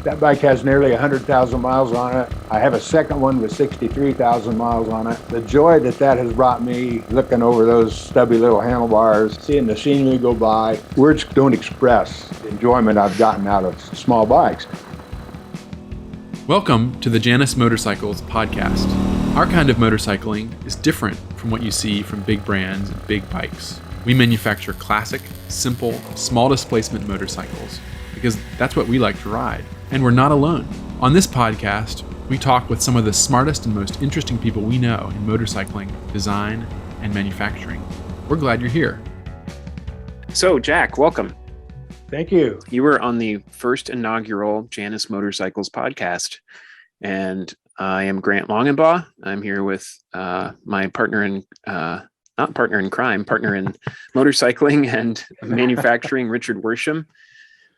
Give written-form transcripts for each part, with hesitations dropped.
That bike has nearly 100,000 miles on it. I have a second one with 63,000 miles on it. The joy that has brought me, looking over those stubby little handlebars, seeing the scenery go by, words don't express the enjoyment I've gotten out of small bikes. Welcome to the Janus Motorcycles podcast. Our kind of motorcycling is different from what you see from big brands and big bikes. We manufacture classic, simple, small displacement motorcycles because that's what we like to ride. And we're not alone. On this podcast, we talk with some of the smartest and most interesting people we know in motorcycling, design, and manufacturing. We're glad you're here. So, Jack, welcome. Thank you. You were on the first inaugural Janus Motorcycles podcast, and I am Grant Longenbaugh. I'm here with my partner in, not partner in crime, partner in motorcycling and manufacturing, Richard Worsham.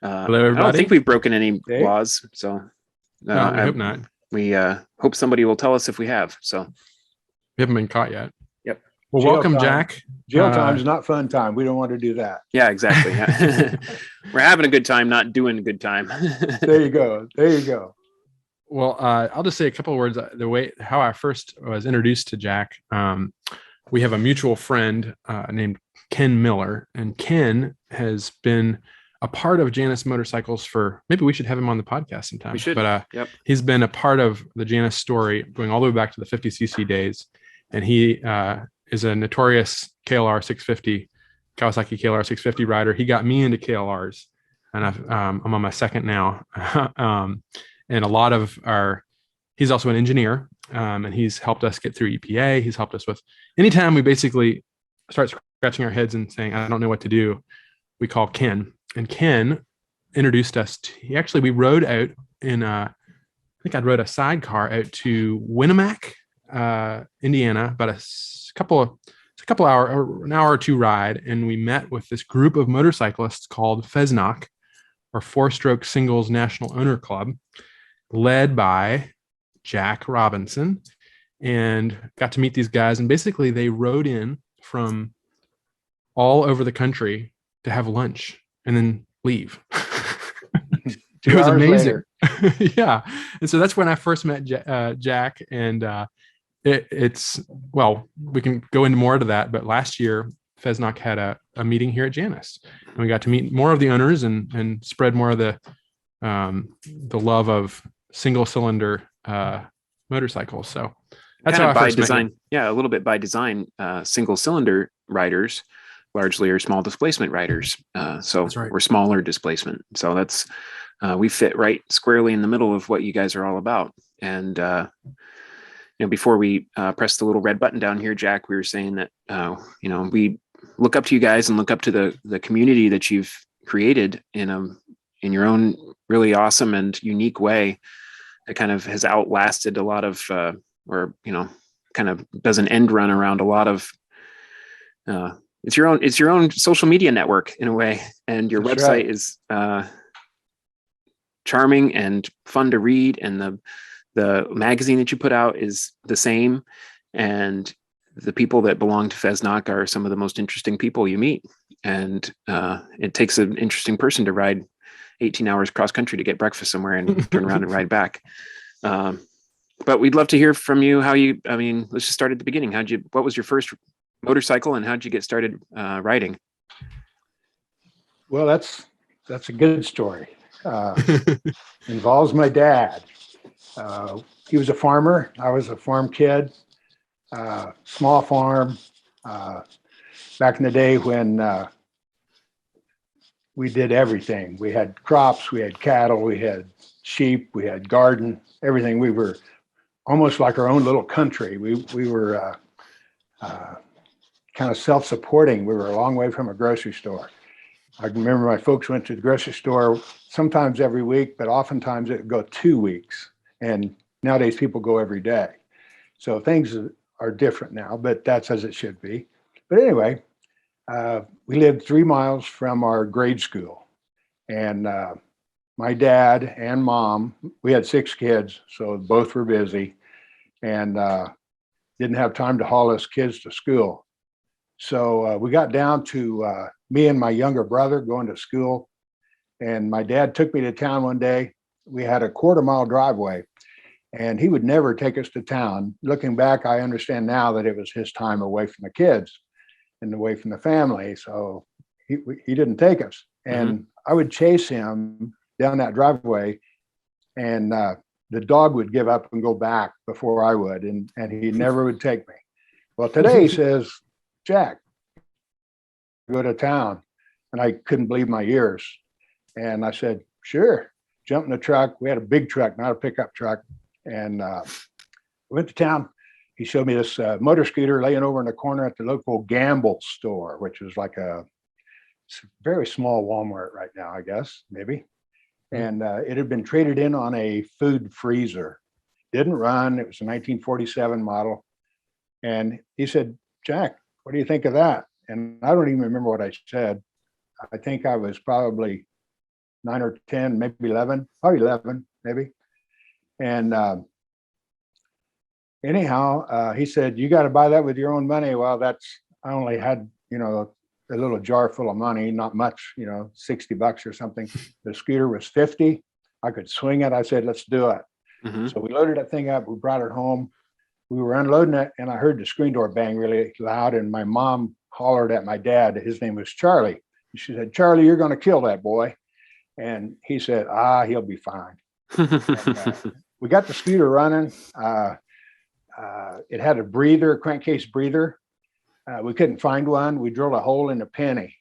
Hello, everybody. I don't think we've broken any laws, so No, I hope not. We hope somebody will tell us if we have. So We haven't been caught yet. Yep. Well, Jail welcome, time. Jack. Jail time's not fun time. We don't want to do that. Yeah, exactly. Yeah. We're having a good time, not doing a good time. There you go. There you go. Well, I'll just say a couple of words. The way how I first was introduced to Jack, we have a mutual friend named Ken Miller, and Ken has been a part of Janus Motorcycles for, maybe we should have him on the podcast sometime. We should. But Yep. He's been a part of the Janus story going all the way back to the 50cc days. And he is a notorious KLR 650, Kawasaki KLR 650 rider. He got me into KLRs, and I'm on my second now. And a lot of he's also an engineer, and he's helped us get through EPA. He's helped us with anytime we basically start scratching our heads and saying, I don't know what to do, we call Ken. And Ken introduced us to, we rode out in, I think I rode a sidecar out to Winnemac, Indiana, about an hour or two ride. And we met with this group of motorcyclists called FSSNOC, or Four-Stroke Singles National Owner Club, led by Jack Robinson, and got to meet these guys. And basically they rode in from all over the country to have lunch and then leave. It was amazing. Yeah. And so that's when I first met Jack. And we can go into more to that. But last year, FSSNOC had a meeting here at Janus, and we got to meet more of the owners and spread more of the love of single cylinder motorcycles. So that's kind how of I by first met design. you. Yeah, a little bit by design. Single cylinder riders largely are small displacement riders. So That's right. We're smaller displacement. So that's we fit right squarely in the middle of what you guys are all about. And before we press the little red button down here, Jack, we were saying that we look up to you guys and look up to the community that you've created in your own really awesome and unique way. That kind of has outlasted a lot of kind of does an end run around a lot of it's your own social media network in a way, and your That's website right. is charming and fun to read, and the magazine that you put out is the same, and the people that belong to FSSNOC are some of the most interesting people you meet, and it takes an interesting person to ride 18 hours cross country to get breakfast somewhere and turn around and ride back. But we'd love to hear from you let's just start at the beginning. What was your first motorcycle, and how'd you get started riding? Well, that's a good story. Involves my dad. He was a farmer. I was a farm kid. Small farm. Back in the day when we did everything. We had crops, we had cattle, we had sheep, we had garden, everything. We were almost like our own little country. We were kind of self-supporting. We were a long way from a grocery store. I remember my folks went to the grocery store sometimes every week, but oftentimes it would go 2 weeks. And nowadays people go every day. So things are different now, but that's as it should be. But anyway, we lived 3 miles from our grade school. And my dad and mom, we had 6 kids, so both were busy, and didn't have time to haul us kids to school. So we got down to me and my younger brother going to school, and my dad took me to town one day we had a 1/4 mile driveway, and he would never take us to town. Looking back, I understand now that it was his time away from the kids and away from the family. So he didn't take us. And I would chase him down that driveway, and the dog would give up and go back before I would, and he never would take me. Well, today he says, Jack, go to town. And I couldn't believe my ears. And I said, sure. Jumped in the truck. We had a big truck, not a pickup truck. And went to town. He showed me this motor scooter laying over in the corner at the local Gamble store, which is like a very small Walmart right now, I guess, maybe. And it had been traded in on a food freezer. Didn't run. It was a 1947 model. And he said, Jack, what do you think of that? And I don't even remember what I said. I think I was probably 9 or 10, maybe 11, probably 11, maybe. And anyhow, he said, you got to buy that with your own money. Well, I only had, a little jar full of money, not much, $60 or something. The scooter was 50. I could swing it. I said, let's do it. So we loaded that thing up. We brought it home. We were unloading it, and I heard the screen door bang really loud. And my mom hollered at my dad. His name was Charlie. She said, Charlie, you're going to kill that boy. And he said, he'll be fine. And, we got the scooter running. It had a breather, crankcase breather. We couldn't find one. We drilled a hole in a penny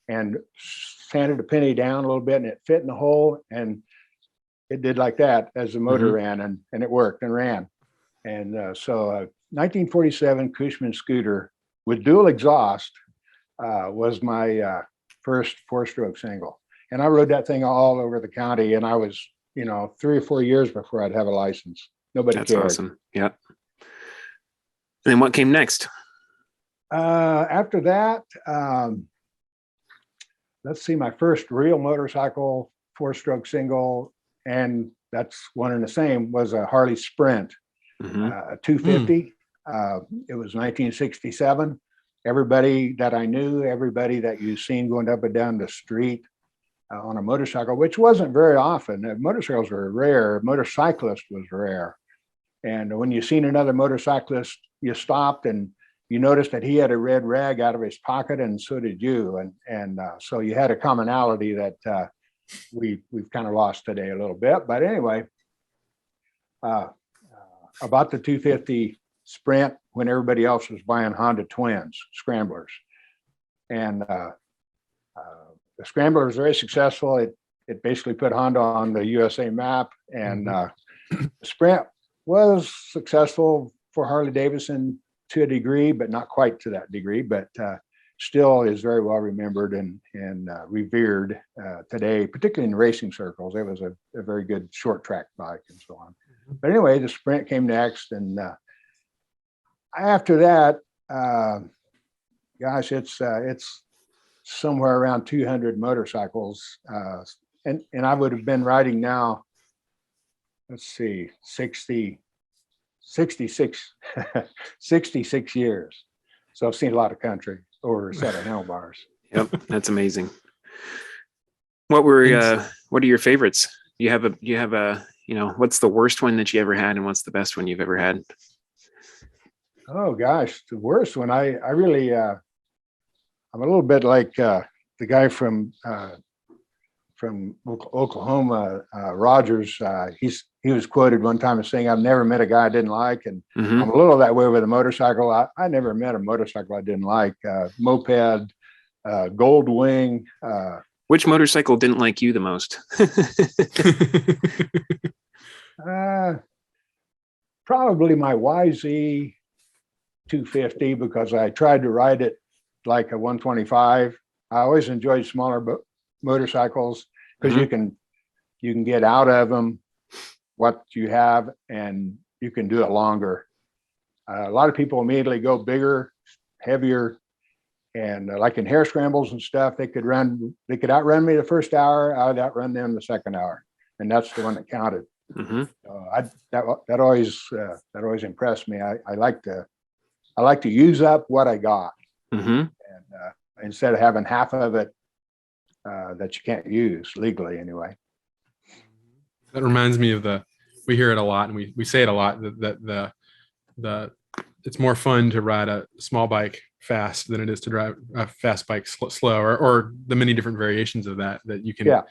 and sanded the penny down a little bit, and it fit in the hole. And it did like that as the motor ran, and it worked and ran. And so 1947 Cushman scooter with dual exhaust was my first 4-stroke single. And I rode that thing all over the county, and I was, 3 or 4 years before I'd have a license. Nobody cared. That's awesome. Yeah. And then what came next? After that, let's see, my first real motorcycle 4-stroke single, and that's one and the same, was a Harley Sprint, a 250. It was 1967. Everybody that I knew, everybody that you've seen going up and down the street on a motorcycle, which wasn't very often. Motorcycles were rare. Motorcyclist was rare. And when you seen another motorcyclist, you stopped and you noticed that he had a red rag out of his pocket, and so did you. And so you had a commonality that we've kind of lost today a little bit. But anyway, about the 250 Sprint, when everybody else was buying Honda Twins, Scramblers. And the Scrambler was very successful. It basically put Honda on the USA map. And the Sprint was successful for Harley Davidson to a degree, but not quite to that degree, but still is very well remembered and revered today, particularly in racing circles. It was a very good short track bike and so on. But anyway, the Sprint came next. And after that, gosh, it's somewhere around 200 motorcycles. And I would have been riding now, let's see, 66 years. So I've seen a lot of country over a set of handlebars. Yep, that's amazing. What are your favorites? You have a what's the worst one that you ever had, and what's the best one you've ever had? Oh gosh, the worst one. I really I'm a little bit like the guy from Oklahoma, Rogers. He was quoted one time as saying, "I've never met a guy I didn't like," and I'm a little that way with a motorcycle. I never met a motorcycle I didn't like. Moped, Gold Wing. Which motorcycle didn't like you the most? Probably my YZ 250, because I tried to ride it like a 125. I always enjoyed smaller motorcycles because you can get out of them what you have, and you can do it longer. A lot of people immediately go bigger, heavier, and like in hare scrambles and stuff, they could outrun me the first hour. I'd outrun them the second hour, and that's the one that counted. That always impressed me. I like to use up what I got, and instead of having half of it that you can't use legally anyway. That reminds me of we hear it a lot and we say it a lot that it's more fun to ride a small bike fast than it is to drive a fast bike slow, or the many different variations of that you can,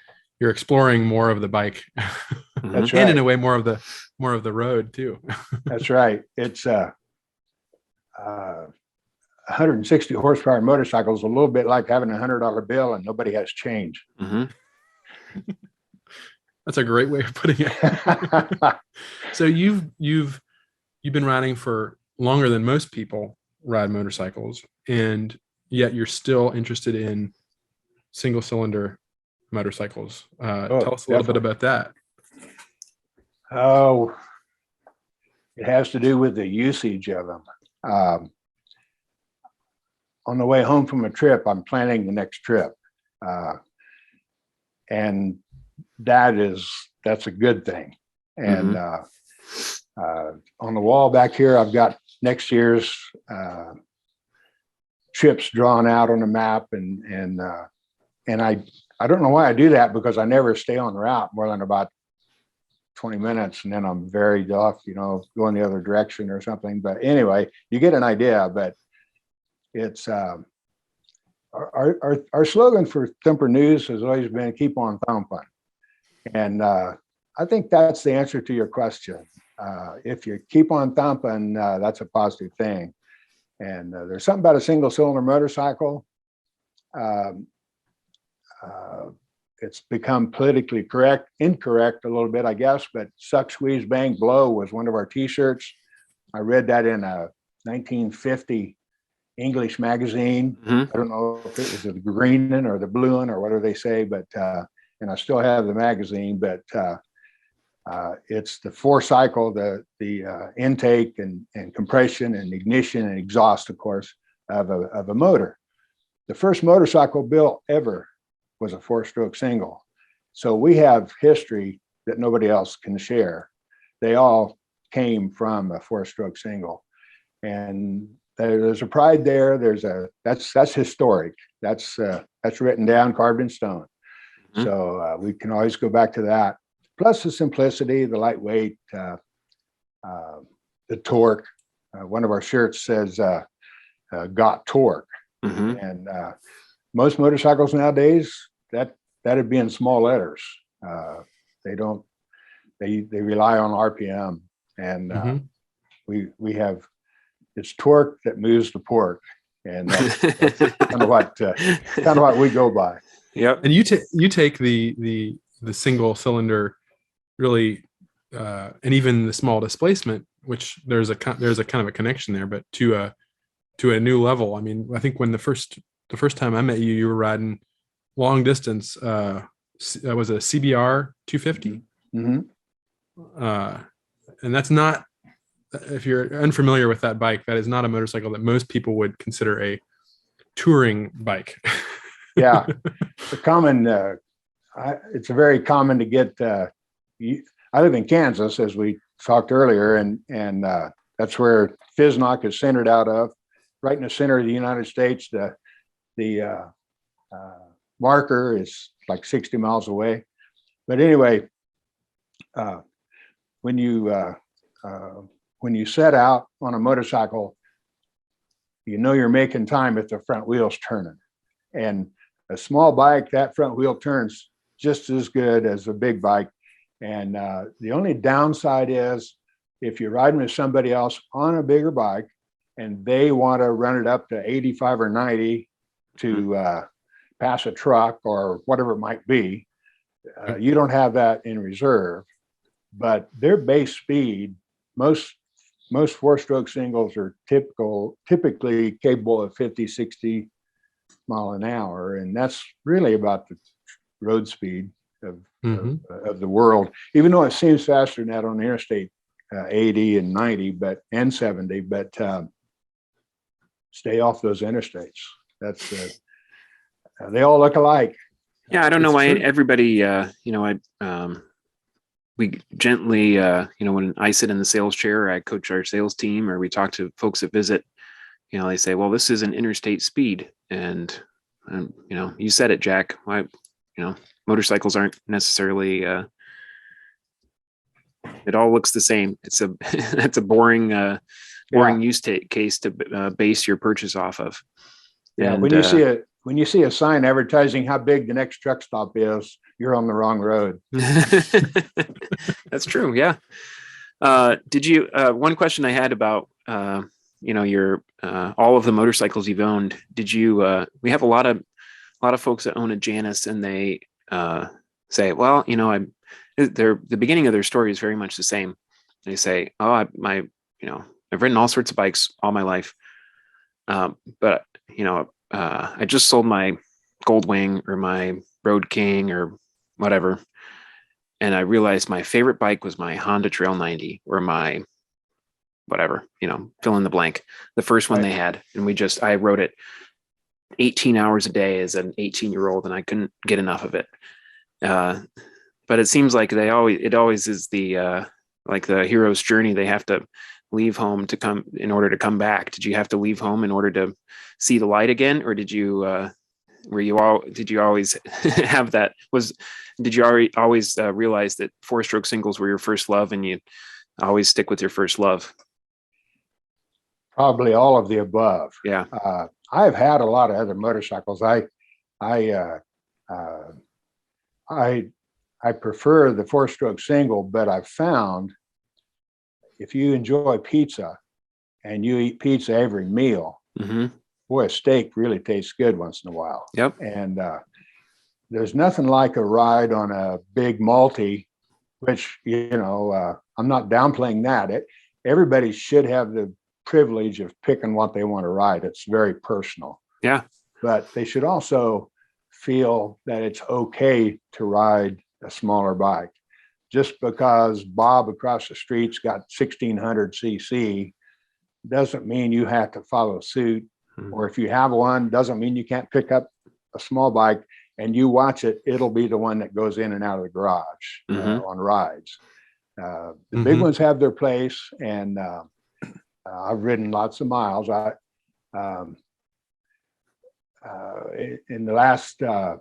you're exploring more of the bike. That's and right. in a way, more of the road too. That's right. It's 160 horsepower motorcycle is a little bit like having $100 bill and nobody has change. That's a great way of putting it. So you've been riding for longer than most people ride motorcycles, and yet you're still interested in single cylinder motorcycles. Tell us a little bit about that. Oh, it has to do with the usage of them. On the way home from a trip, I'm planning the next trip. And that's a good thing. And on the wall back here, I've got next year's trips drawn out on the map. And I don't know why I do that, because I never stay on the route more than about 20 minutes. And then I'm very off, going the other direction or something. But anyway, you get an idea. But it's our slogan for Thumper News has always been keep on thumping. And I think that's the answer to your question. If you keep on thumping, that's a positive thing. And there's something about a single cylinder motorcycle. It's become politically incorrect a little bit, I guess, but suck, squeeze, bang, blow was one of our t-shirts. I read that in a 1950 English magazine. I don't know if it was the green one or the blue one or whatever they say, but and I still have the magazine, but it's the four cycle, the intake and compression and ignition and exhaust, of course, of a motor. The first motorcycle built ever was a 4-stroke single. So we have history that nobody else can share. They all came from a 4-stroke single. And there's a pride there. That's historic. That's written down, carved in stone. So we can always go back to that. Plus the simplicity, the lightweight, the torque. One of our shirts says "Got Torque," and most motorcycles nowadays that'd be in small letters. They rely on RPM, and we have. It's torque that moves the pork, and that's kind of what we go by. Yep. And you take the single cylinder, really, and even the small displacement, which there's a kind of a connection there, but to a new level. I mean, I think when the first time I met you, you were riding long distance. That was a CBR 250, and that's not. If you're unfamiliar with that bike, that is not a motorcycle that most people would consider a touring bike. Yeah, it's very common to get. I live in Kansas, as we talked earlier, and that's where FSSNOC is centered out of, right in the center of the United States. The marker is like 60 miles away. But anyway, when you set out on a motorcycle, you're making time if the front wheel's turning. And a small bike, that front wheel turns just as good as a big bike. And the only downside is if you're riding with somebody else on a bigger bike and they want to run it up to 85 or 90 to pass a truck or whatever it might be, you don't have that in reserve. But their base speed, most 4-stroke singles are typically capable of 50, 60 mile an hour. And that's really about the road speed of the world, even though it seems faster than that on the interstate, 80 and 90, and 70, but stay off those interstates. That's they all look alike. Yeah, I don't know why everybody, we gently, when I sit in the sales chair, I coach our sales team, or we talk to folks that visit, they say, well, this is an interstate speed. And you said it, Jack. Why, motorcycles aren't necessarily It all looks the same. It's a that's a boring use case to base your purchase off of. Yeah, And, when you see a sign advertising how big the next truck stop is, you're on the wrong road. that's true. Yeah. Did you? One question I had about your all of the motorcycles you've owned. Did you? We have a lot of folks that own a Janus, and they say, well, the beginning of their story is very much the same. They say, oh, I've ridden all sorts of bikes all my life, but I just sold my Goldwing or my Road King or whatever, and I realized my favorite bike was my Honda Trail 90 or my whatever, fill in the blank, the first one they had, and I rode it 18 hours a day as an 18-year-old, and I couldn't get enough of it. But it seems like it always is the like the hero's journey. They have to leave home in order to come back. Did you have to leave home in order to see the light again, or did you always have that? Did you always realize that 4-stroke singles were your first love, and you always stick with your first love? Probably all of the above. Yeah. I've had a lot of other motorcycles. I prefer the 4-stroke single, but I've found if you enjoy pizza and you eat pizza every meal, boy, a steak really tastes good once in a while. Yep. And there's nothing like a ride on a big multi, which, I'm not downplaying that. Everybody should have the privilege of picking what they want to ride. It's very personal. Yeah. But they should also feel that it's okay to ride a smaller bike. Just because Bob across the street's got 1600 cc doesn't mean you have to follow suit. Or if you have one, doesn't mean you can't pick up a small bike and you watch it. It'll be the one that goes in and out of the garage on rides. The big ones have their place, and I've ridden lots of miles. In the last, I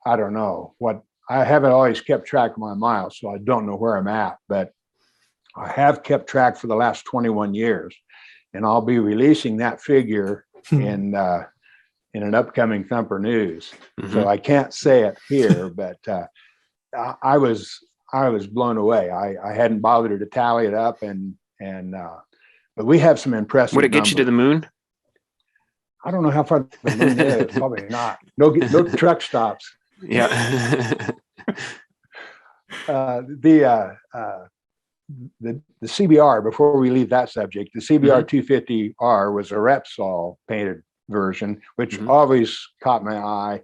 don't know what, I haven't always kept track of my miles, so I don't know where I'm at, but I have kept track for the last 21 years, and I'll be releasing that figure in an upcoming Thumper News. So I can't say it here, but I was blown away. I hadn't bothered to tally it up, but we have some impressive. Would it get you to the moon? I don't know how far the moon is. Probably not. No truck stops. Yeah. The CBR, before we leave that subject, the CBR 250R was a Repsol painted version, which always caught my eye.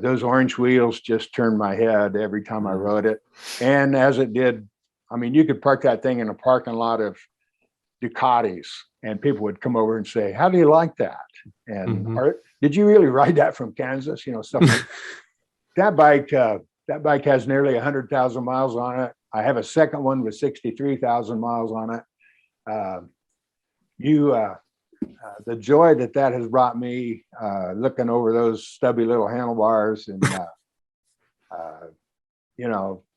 Those orange wheels just turned my head every time I rode it. And as it did, I mean, you could park that thing in a parking lot of Ducatis and people would come over and say, how do you like that? And did you really ride that from Kansas? Stuff like that. That bike has nearly 100,000 miles on it. I have a second one with 63,000 miles on it. The joy that has brought me, looking over those stubby little handlebars and,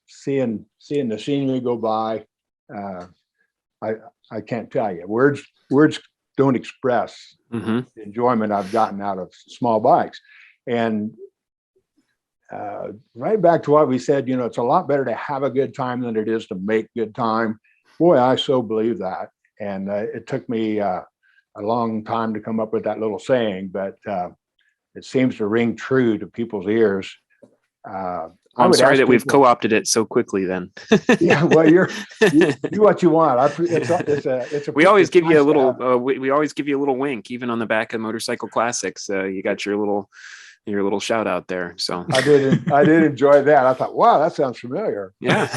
seeing the scenery go by, I can't tell you. Words don't express the enjoyment I've gotten out of small bikes. And right back to what we said, it's a lot better to have a good time than it is to make good time. Boy, I so believe that. And it took me a long time to come up with that little saying, but it seems to ring true to people's ears. I'm sorry that we've co-opted it so quickly then. Yeah, well, you do what you want. We always give you a little, we always give you a little wink, even on the back of Motorcycle Classics. You got your little shout out there. So I did enjoy that. I thought, wow, that sounds familiar. Yeah.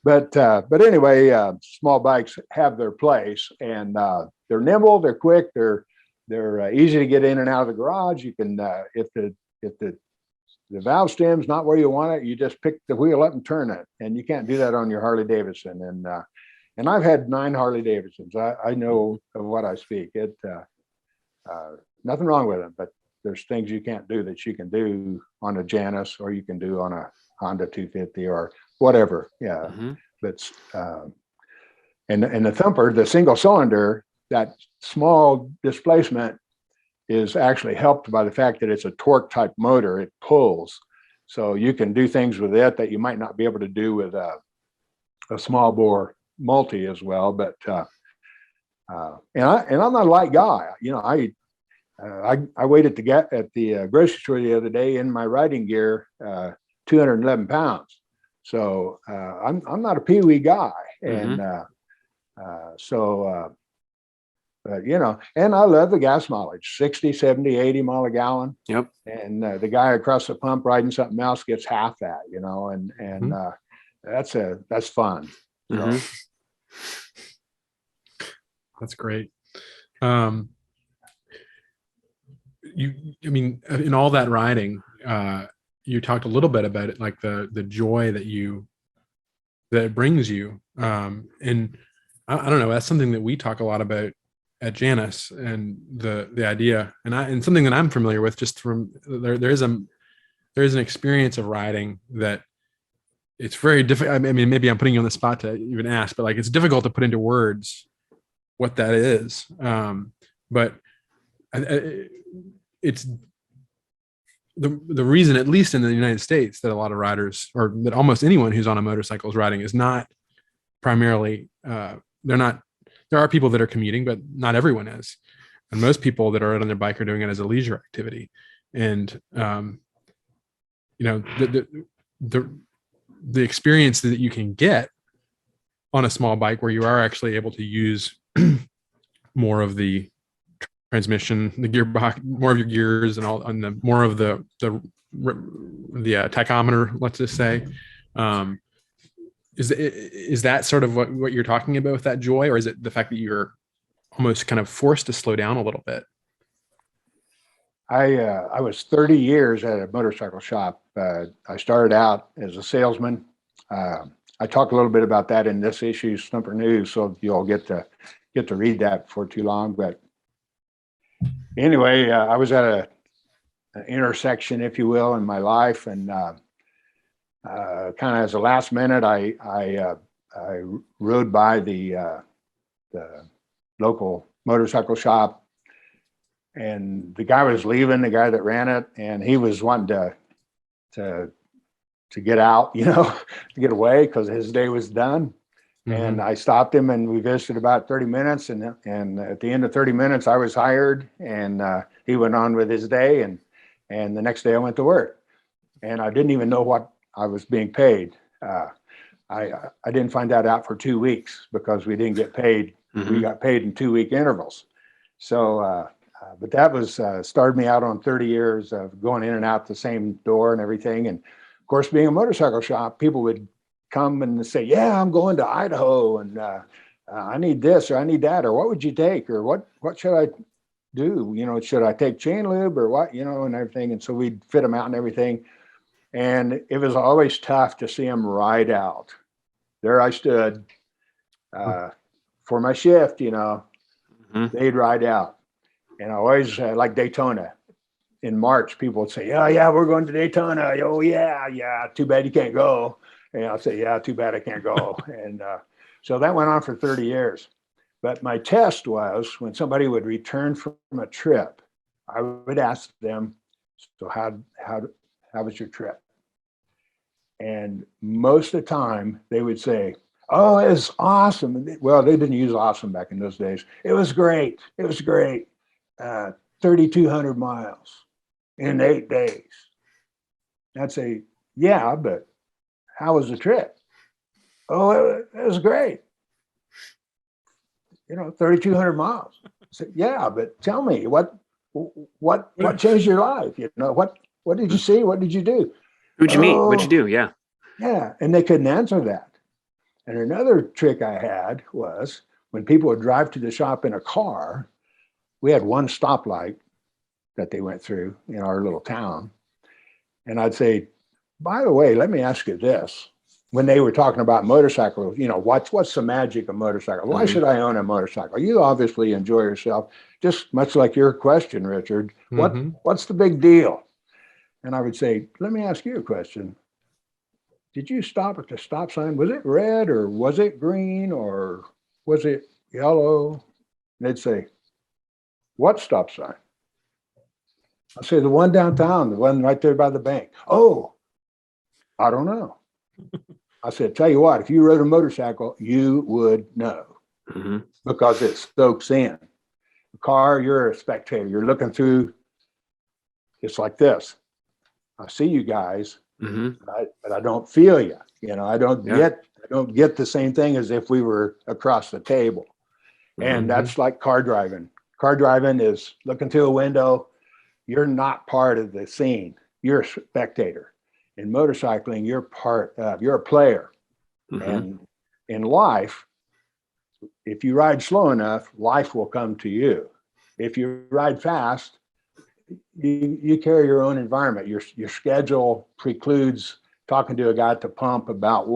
But anyway, small bikes have their place, and they're nimble, they're quick, they're easy to get in and out of the garage. You can if the valve stem's not where you want it, you just pick the wheel up and turn it, and you can't do that on your Harley Davidson. And I've had 9 Harley Davidsons. I know of what I speak. Nothing wrong with them, but there's things you can't do that you can do on a Janus, or you can do on a Honda 250 or whatever. Yeah. Mhm. That's, and the thumper, the single cylinder, that small displacement is actually helped by the fact that it's a torque type motor. It pulls. So you can do things with it that you might not be able to do with a small bore multi as well. But, and I'm not a light guy. You know, I weighed at the grocery store the other day in my riding gear, 211 pounds. So I'm not a peewee guy, and you know, and I love the gas mileage, 60, 70, 80 mile a gallon. Yep. And the guy across the pump riding something else gets half that, you know, and that's fun. So. Mhm. That's great. I mean, in all that riding, you talked a little bit about it, like the joy that it brings you. And I don't know, that's something that we talk a lot about at Janus, and the idea, and something that I'm familiar with just from there's an experience of riding that it's very difficult. I mean, maybe I'm putting you on the spot to even ask, but like, it's difficult to put into words what that is. But it's the reason, at least in the United States, that a lot of riders, or that almost anyone who's on a motorcycle is riding, is not primarily, there are people that are commuting, but not everyone is. And most people that are out on their bike are doing it as a leisure activity. And, you know, the experience that you can get on a small bike, where you are actually able to use more of the transmission, the gearbox, more of your gears, and all, and the more of the tachometer, let's just say, is that sort of what you're talking about with that joy, or is it the fact that you're almost kind of forced to slow down a little bit? I was 30 years at a motorcycle shop. I started out as a salesman. I talk a little bit about that in this issue's Thumper News, so you'll get to read that before too long. But anyway, I was at an intersection, if you will, in my life, and kind of as a last minute, I rode by the local motorcycle shop. And the guy was leaving, the guy that ran it, and he was wanting to get out, you know, to get away because his day was done. Mm-hmm. And I stopped him, and we visited about 30 minutes. And at the end of 30 minutes, I was hired, and he went on with his day. And the next day I went to work, and I didn't even know what I was being paid. I didn't find that out for 2 weeks because we didn't get paid. Mm-hmm. We got paid in 2-week intervals. So, but that was started me out on 30 years of going in and out the same door and everything. And of course, being a motorcycle shop, people would come and say, yeah, I'm going to Idaho, and I need this or I need that, or what would you take, or what should I do? You know, should I take chain lube or what, you know, and everything. And so we'd fit them out and everything. And it was always tough to see them ride out. There I stood for my shift, you know, mm-hmm. They'd ride out. And I always like Daytona. In March, people would say, yeah, we're going to Daytona. Oh, yeah, too bad you can't go. And I'll say, yeah, too bad I can't go. And so that went on for 30 years. But my test was when somebody would return from a trip, I would ask them, so how was your trip? And most of the time they would say, oh, it was awesome. Well, they didn't use awesome back in those days. It was great. 3,200 miles in 8 days. I'd say, yeah, but how was the trip? Oh, it was great. You know, 3,200 miles. I said, yeah, but tell me what changed your life? You know, what did you see? What did you do? Who'd you meet? What'd you do? Yeah. Yeah. And they couldn't answer that. And another trick I had was when people would drive to the shop in a car, we had one stoplight that they went through in our little town. And I'd say, by the way, let me ask you this. When they were talking about motorcycles, you know, what's the magic of motorcycle? Why should I own a motorcycle? You obviously enjoy yourself, just much like your question, Richard. What's the big deal? And I would say, let me ask you a question. did you stop at the stop sign? Was it red or was it green or was it yellow? And they'd say, what stop sign? I say, the one downtown, the one right there by the bank. Oh, I don't know. I said, tell you what, if you rode a motorcycle, you would know because it soaks in. The car, you're a spectator. You're looking through, it's like this. I see you guys, but I don't feel you. You know, I don't get the same thing as if we were across the table. And that's like car driving. Car driving is looking through a window. You're not part of the scene. You're a spectator. In motorcycling, you're a player. And in life, if you ride slow enough, life will come to you. If you ride fast, you carry your own environment. Your schedule precludes talking to a guy at the pump about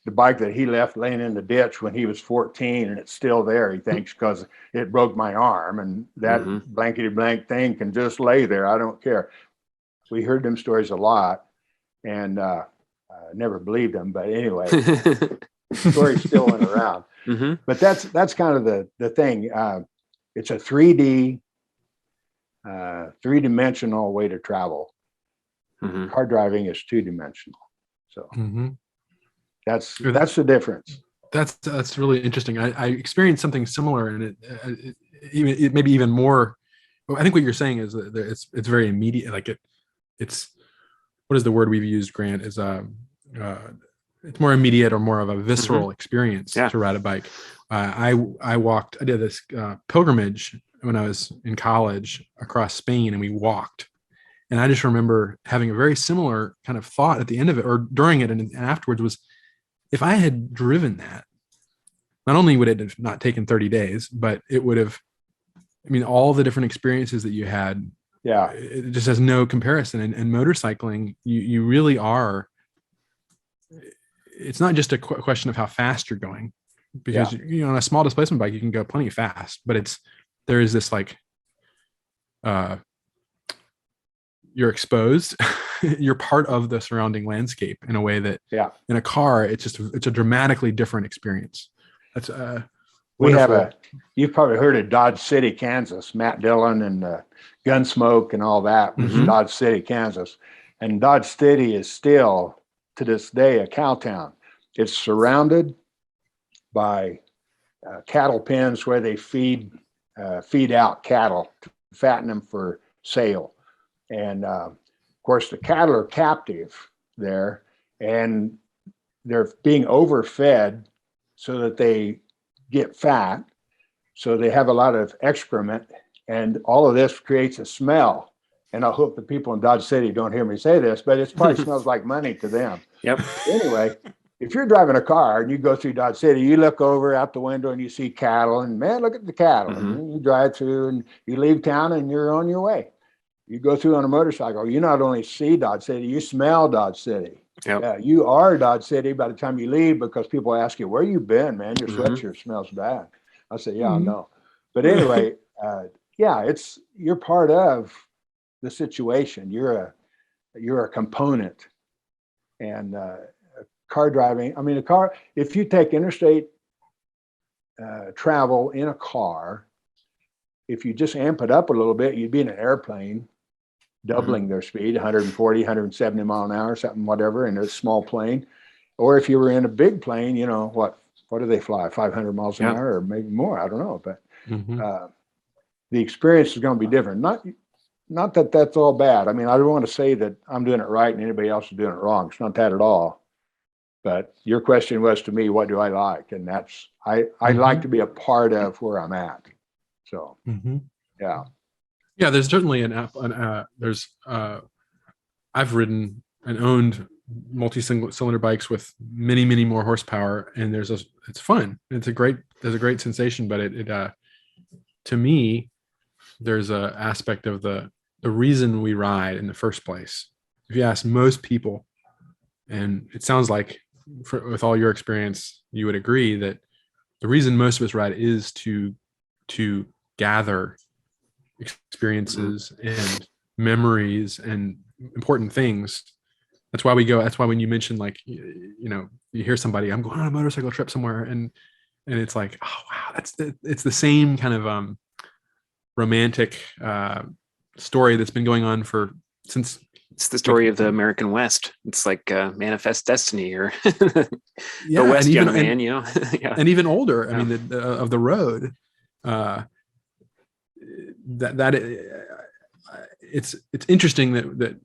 the bike that he left laying in the ditch when he was 14 and it's still there, he thinks, because it broke my arm, and that blankety blank thing can just lay there. I don't care. We heard them stories a lot, and never believed them. But anyway, the story still went around. But that's kind of the thing. It's a 3-dimensional way to travel. Car driving is 2-dimensional. So that's the difference. That's really interesting. I experienced something similar, and it maybe even more. I think what you're saying is that it's very immediate. Like it's what is the word we've used, Grant? Is it's more immediate or more of a visceral experience to ride a bike. I did this pilgrimage when I was in college across Spain, and we walked. And I just remember having a very similar kind of thought at the end of it, or during it and afterwards, was if I had driven that, not only would it have not taken 30 days, but it would have, I mean, all the different experiences that you had, it just has no comparison. And motorcycling, you really are, it's not just a question of how fast you're going, because you know, on a small displacement bike, you can go plenty fast, but there is this like, you're exposed, you're part of the surrounding landscape in a way that in a car, it's a dramatically different experience. That's you've probably heard of Dodge City, Kansas. Matt Dillon and Gunsmoke and all that was Dodge City, Kansas. And Dodge City is still to this day a cow town. It's surrounded by cattle pens where they feed out cattle to fatten them for sale. And of course, the cattle are captive there, and they're being overfed so that they get fat. So they have a lot of excrement, and all of this creates a smell. And I hope the people in Dodge City don't hear me say this, but it probably smells like money to them. Anyway, if you're driving a car and you go through Dodge City, you look over out the window and you see cattle, and man, look at the cattle. And you drive through and you leave town and you're on your way. You go through on a motorcycle, you not only see Dodge City, you smell Dodge City. You are Dodge City by the time you leave, because people ask you, where you been, man? Your sweatshirt smells bad. I say, I know. But anyway, you're part of the situation. You're a component. And car driving, I mean, if you take interstate travel in a car, if you just amp it up a little bit, you'd be in an airplane doubling their speed, 140, 170 mile an hour, something, whatever, in a small plane. Or if you were in a big plane, you know, what do they fly? 500 miles an hour or maybe more. I don't know. But the experience is going to be different. Not that that's all bad. I mean, I don't want to say that I'm doing it right and anybody else is doing it wrong. It's not that at all. But your question was to me, what do I like? And that's, I like to be a part of where I'm at. So, yeah, there's certainly I've ridden and owned multi-cylinder bikes with many, many more horsepower, and it's fun. There's a great sensation, but to me, there's a aspect of the reason we ride in the first place. If you ask most people, and it sounds like with all your experience, you would agree that the reason most of us ride is to gather experiences and memories and important things That's why we go. That's why when you mention like, you know, you hear somebody, I'm going on a motorcycle trip somewhere, and it's like, oh wow, it's the same kind of romantic story that's been going on since. It's the story of the American West. It's like Manifest Destiny or Yeah, the West, and even, young man, you know. Yeah. and even older. I Yeah. mean, of the road. It's interesting that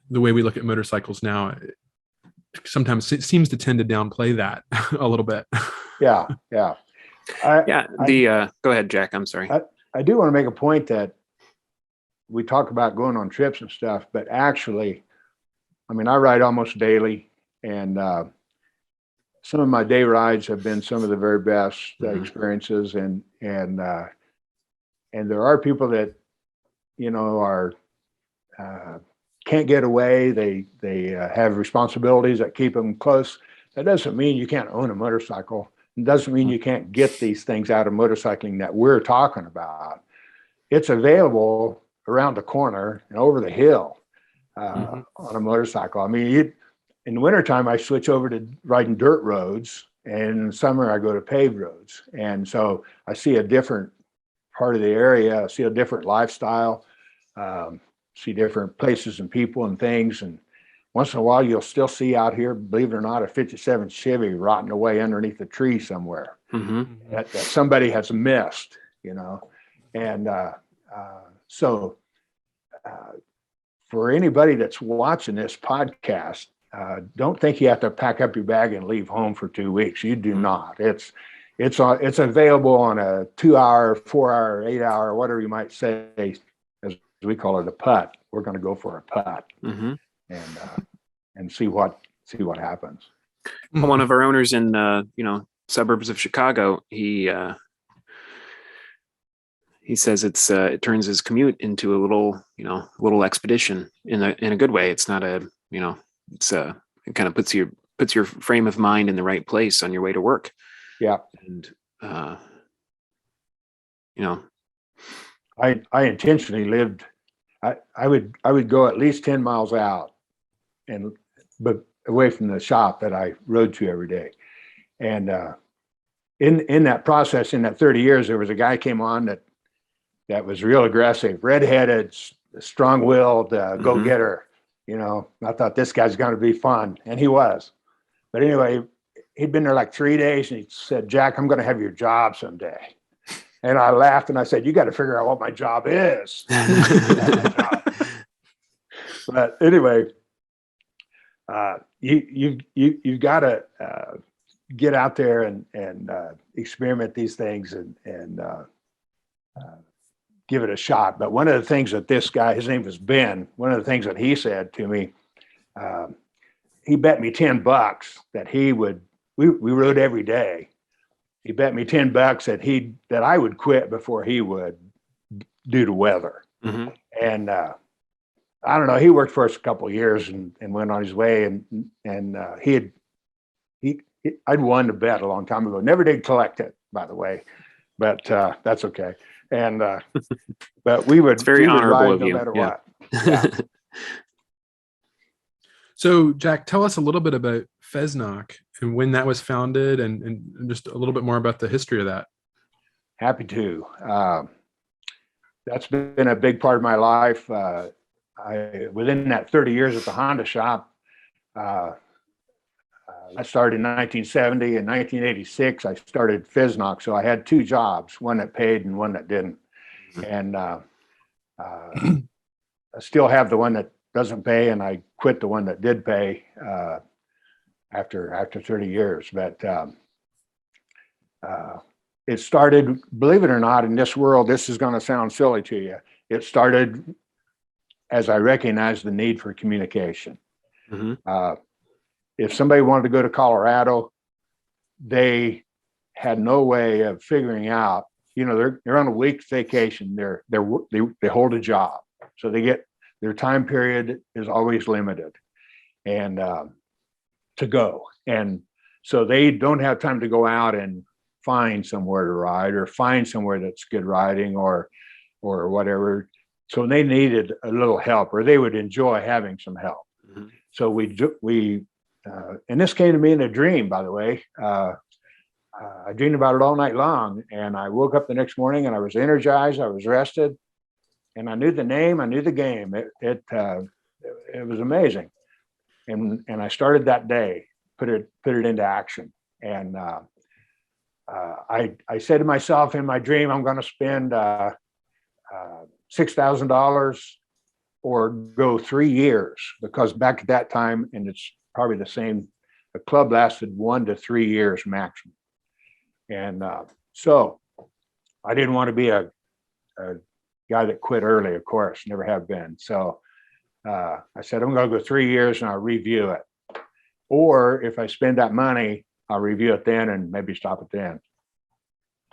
the way we look at motorcycles now, sometimes it seems to tend to downplay that a little bit. Yeah. Yeah. Go ahead, Jack. I'm sorry. I do want to make a point that we talk about going on trips and stuff, but actually, I mean, I ride almost daily, and some of my day rides have been some of the very best experiences, and there are people that, you know, are can't get away. They have responsibilities that keep them close. That doesn't mean you can't own a motorcycle. It doesn't mean you can't get these things out of motorcycling that we're talking about. It's available around the corner and over the hill on a motorcycle. I mean, in the wintertime, I switch over to riding dirt roads, and in the summer, I go to paved roads. And so I see a different part of the area. I see a different lifestyle, see different places and people and things. And once in a while, you'll still see out here, believe it or not, a 57 Chevy rotting away underneath a tree somewhere that somebody has missed, you know. And so for anybody that's watching this podcast, don't think you have to pack up your bag and leave home for 2 weeks. You do not. It's available on a 2-hour, 4-hour, 8-hour, whatever you might say, as we call it, a putt. We're going to go for a putt and see what happens. One of our owners in suburbs of Chicago, he says it turns his commute into a little expedition in a good way. It's not it kind of puts your frame of mind in the right place on your way to work. Yeah. And I intentionally lived, I would go at least 10 miles out but away from the shop that I rode to every day. And in that process, in that 30 years, there was a guy came on that was real aggressive, redheaded, strong-willed, go-getter. You know, I thought this guy's going to be fun, and he was. But anyway, he'd been there like 3 days, and he said, "Jack, I'm going to have your job someday." And I laughed, and I said, "You got to figure out what my job is." But anyway, you've got to get out there and experiment these things and give it a shot. But one of the things that this guy, his name was Ben, one of the things that he said to me, he bet me $10 that we rode every day. He bet me $10 that I would quit before he would, due to weather. And I don't know, he worked for us a couple of years and went on his way, and I'd won the bet a long time ago. Never did collect it, by the way, but that's okay. And but we would, it's very honorable of you, no matter what. Yeah. So Jack, tell us a little bit about FSNOC and when that was founded, and just a little bit more about the history of that. Happy to. That's been a big part of my life. Within that 30 years at the Honda shop, I started in 1970. In 1986, I started FSNOC. So I had 2 jobs, one that paid and one that didn't. And I still have the one that doesn't pay, and I quit the one that did pay after 30 years. But it started, believe it or not, in this world, this is going to sound silly to you. It started as I recognized the need for communication. If somebody wanted to go to Colorado, they had no way of figuring out, they're on a week's vacation. They hold a job. So their time period is always limited and to go. And so they don't have time to go out and find somewhere to ride or find somewhere that's good riding or whatever. So they needed a little help, or they would enjoy having some help. So and this came to me in a dream, by the way. I dreamed about it all night long, and I woke up the next morning and I was energized, I was rested, and I knew the name, I knew the game. It was amazing. And I started that day, put it into action. And I said to myself in my dream, I'm going to spend $6,000 or go 3 years, because back at that time, and it's probably the same, the club lasted 1 to 3 years maximum. And so I didn't want to be a guy that quit early, of course, never have been. So I said, I'm going to go 3 years and I'll review it. Or if I spend that money, I'll review it then and maybe stop it then.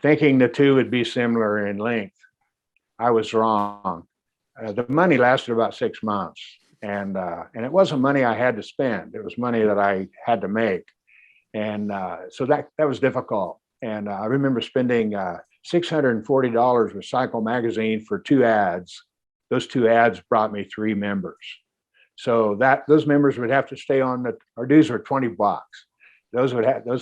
Thinking the two would be similar in length. I was wrong. The money lasted about 6 months, and it wasn't money I had to spend. It was money that I had to make. And so that was difficult. And I remember spending $640 with Cycle Magazine for 2 ads. Those 2 ads brought me 3 members. So those members would have to stay on our dues were $20. Those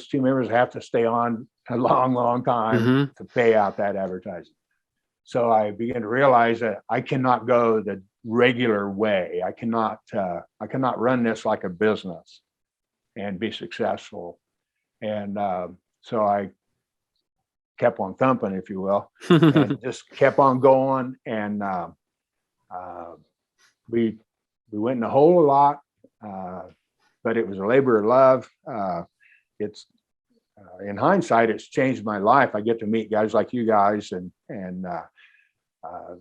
2 members have to stay on a long, long time to pay out that advertising. So I began to realize that I cannot go the regular way. I cannot run this like a business and be successful. And so I kept on thumping, if you will, and just kept on going. And we went in the hole a lot, but it was a labor of love. It's in hindsight, it's changed my life. I get to meet guys like you guys, and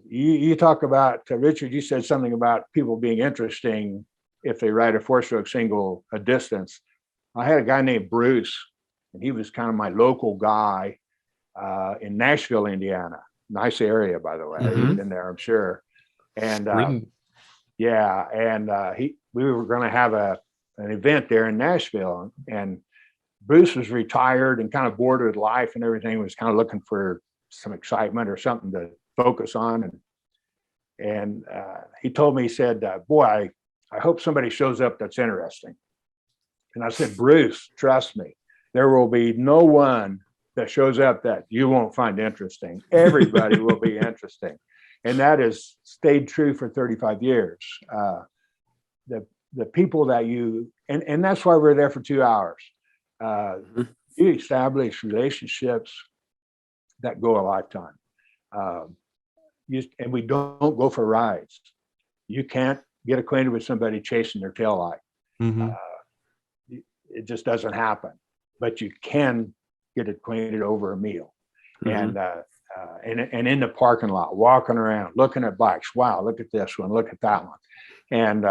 you talk about Richard. You said something about people being interesting if they ride a 4-stroke single a distance. I had a guy named Bruce, and he was kind of my local guy in Nashville, Indiana. Nice area, by the way. You've been there, I'm sure. And yeah, and we were going to have an event there in Nashville, and Bruce was retired and kind of bored with life and everything. Was kind of looking for some excitement or something to focus on, and he told me, he said, "Boy, I hope somebody shows up that's interesting." And I said, "Bruce, trust me, there will be no one that shows up that you won't find interesting. Everybody will be interesting." And that has stayed true for 35 years. The people that and that's why we're there for 2 hours. You establish relationships that go a lifetime. And we don't go for rides. You can't get acquainted with somebody chasing their tail light. It just doesn't happen. But you can get acquainted over a meal, and in the parking lot, walking around, looking at bikes. Wow, look at this one, look at that one, and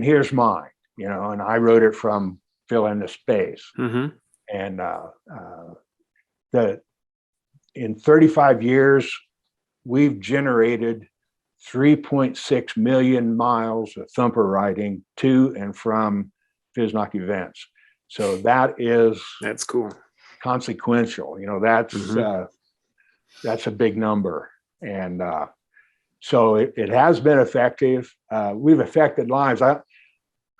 here's mine. And I wrote it from fill in the space. And in 35 years, we've generated 3.6 million miles of thumper riding to and from FSNOC events. So that's cool. Consequential. That's a big number. And so it has been effective. We've affected lives. The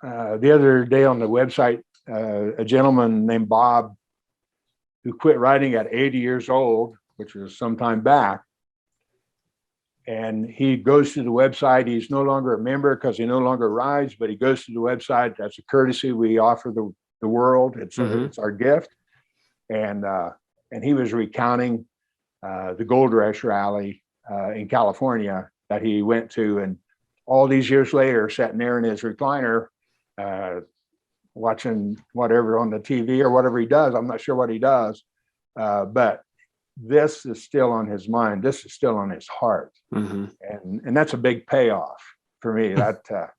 other day on the website, a gentleman named Bob, who quit riding at 80 years old, which was some time back. And he goes to the website. He's no longer a member because he no longer rides, but he goes to the website. That's a courtesy we offer the world. It's our gift. And he was recounting the Gold Rush rally in California that he went to. And all these years later, sitting there in his recliner, watching whatever on the TV or whatever he does. I'm not sure what he does, but this is still on his mind. This is still on his heart. And that's a big payoff for me. That to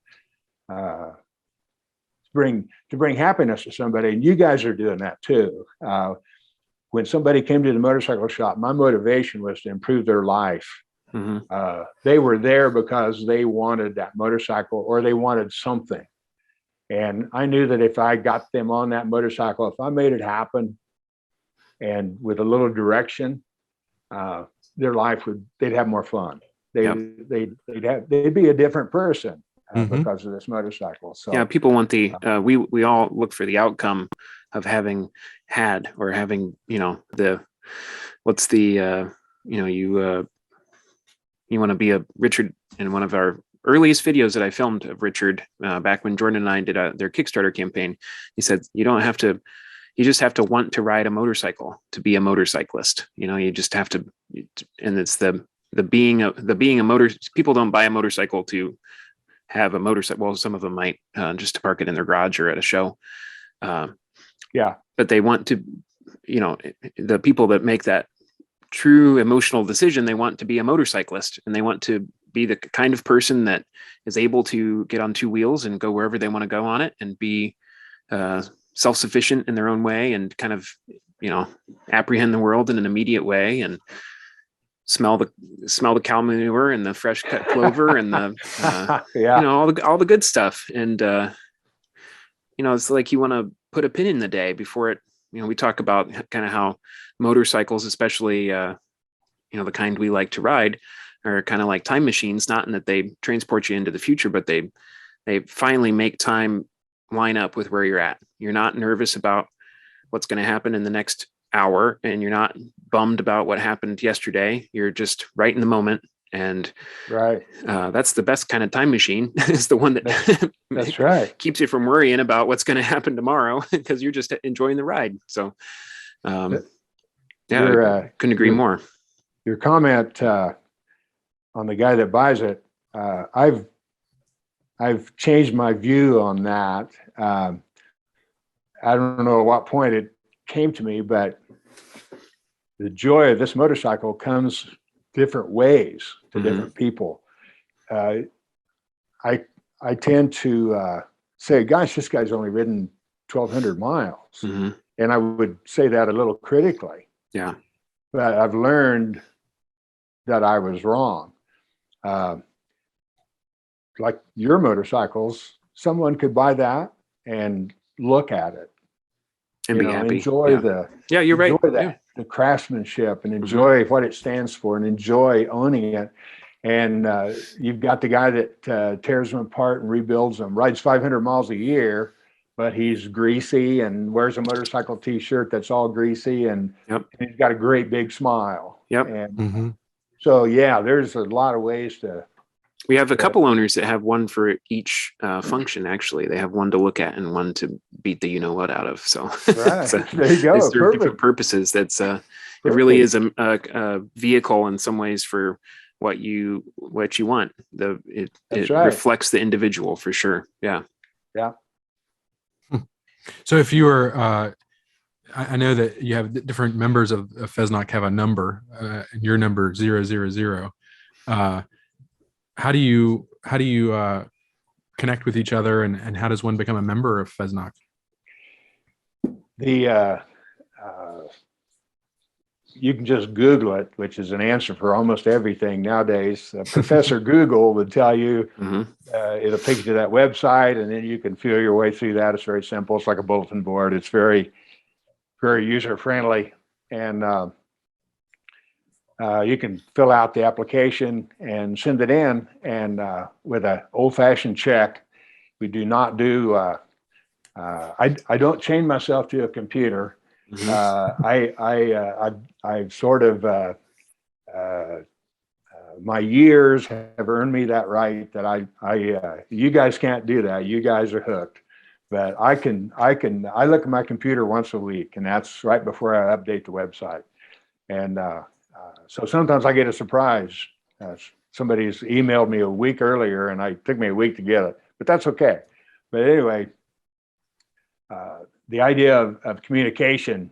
bring happiness to somebody, and you guys are doing that too. When somebody came to the motorcycle shop, my motivation was to improve their life. They were there because they wanted that motorcycle or they wanted something. And I knew that if I got them on that motorcycle, if I made it happen and with a little direction, their life they'd have more fun. They'd be a different person. because of this motorcycle. So yeah, people want the we all look for the outcome of having had or having, you know, the what's the you know, you want to be a Richard. In one of our earliest videos that I filmed of Richard back when Jordan and I did their Kickstarter campaign, he said you don't have to, you just have to want to ride a motorcycle to be a motorcyclist. You know, you just have to, and it's the being a motor. People don't buy a motorcycle to have a motorcycle. Well, some of them might just to park it in their garage or at a show. yeah, but they want to, you know, the people that make that true emotional decision, they want to be a motorcyclist, and they want to be the kind of person that is able to get on two wheels and go wherever they want to go on it, and be self-sufficient in their own way, and kind of, you know, apprehend the world in an immediate way, and smell the cow manure and the fresh cut clover and the yeah, you know, all the good stuff. And you know, it's like you want to put a pin in the day before it. You know, we talk about kind of how motorcycles, especially you know, the kind we like to ride, are kind of like time machines, not in that they transport you into the future, but they finally make time line up with where you're at. You're not nervous about what's going to happen in the next hour, and you're not bummed about what happened yesterday. You're just right in the moment. And right. That's the best kind of time machine. Is the one that That's right. keeps you from worrying about what's going to happen tomorrow, because you're just enjoying the ride. So yeah, couldn't agree more. Your comment on the guy that buys it, I've changed my view on that. I don't know at what point it came to me, but the joy of this motorcycle comes different ways to different people. I tend to say, gosh, this guy's only ridden 1,200 miles. And I would say that a little critically. Yeah. But I've learned that I was wrong. Like your motorcycles, someone could buy that and look at it and be happy. Enjoy you're right. The craftsmanship, and enjoy what it stands for, and enjoy owning it. And you've got the guy that tears them apart and rebuilds them, rides 500 miles a year, but he's greasy and wears a motorcycle t-shirt that's all greasy, and, and he's got a great big smile. And so, yeah, there's a lot of ways to. We have a couple owners that have one for each function. Actually, they have one to look at and one to beat the you know what out of. So, right. So there you go. they serve different purposes. That's it really is a vehicle in some ways for what you want. It reflects the individual for sure. Yeah. Yeah. So if you were, I know that you have different members of FSNOC have a number, and your number 000. How do you connect with each other, and how does one become a member of FSNOC? You can just Google it, which is an answer for almost everything nowadays. Professor Google would tell you, it'll take you to that website, and then you can feel your way through that. It's very simple. It's like a bulletin board. It's very, very user friendly, and you can fill out the application and send it in, and with an old-fashioned check. We do not do. I don't chain myself to a computer. I've sort of my years have earned me that right. That you guys can't do that. You guys are hooked. But I look at my computer once a week, and that's right before I update the website. And so sometimes I get a surprise. Somebody's emailed me a week earlier, and it took me a week to get it, but that's okay. But anyway, the idea of communication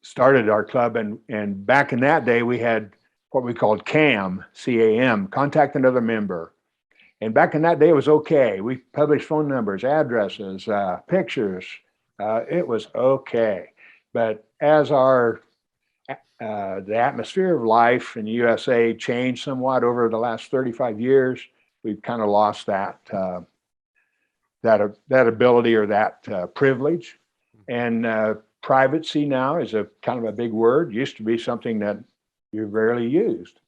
started our club, and back in that day, we had what we called CAM, C-A-M, contact another member. And back in that day, it was okay. We published phone numbers, addresses, pictures. It was okay. But as the atmosphere of life in the USA changed somewhat over the last 35 years, we've kind of lost that ability or that privilege. And privacy now is a kind of a big word. Used to be something that you rarely used,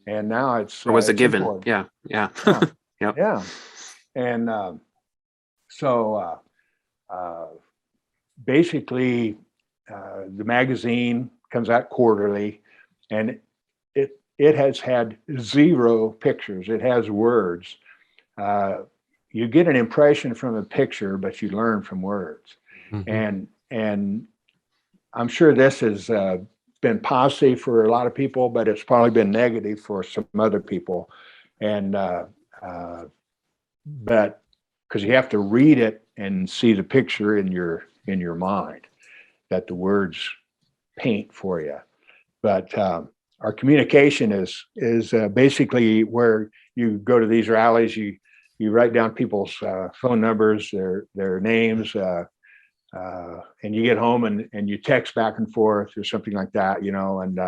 and now it's or was a given. Important. Yeah. Yep. Yeah. And so basically, the magazine comes out quarterly, and it has had 0 pictures. It has words. You get an impression from a picture, but you learn from words. Mhm. And I'm sure this has been positive for a lot of people, but it's probably been negative for some other people. And but because you have to read it and see the picture in your mind that the words paint for you. But our communication is basically where you go to these rallies, you write down people's phone numbers, their names, and you get home and you text back and forth or something like that, and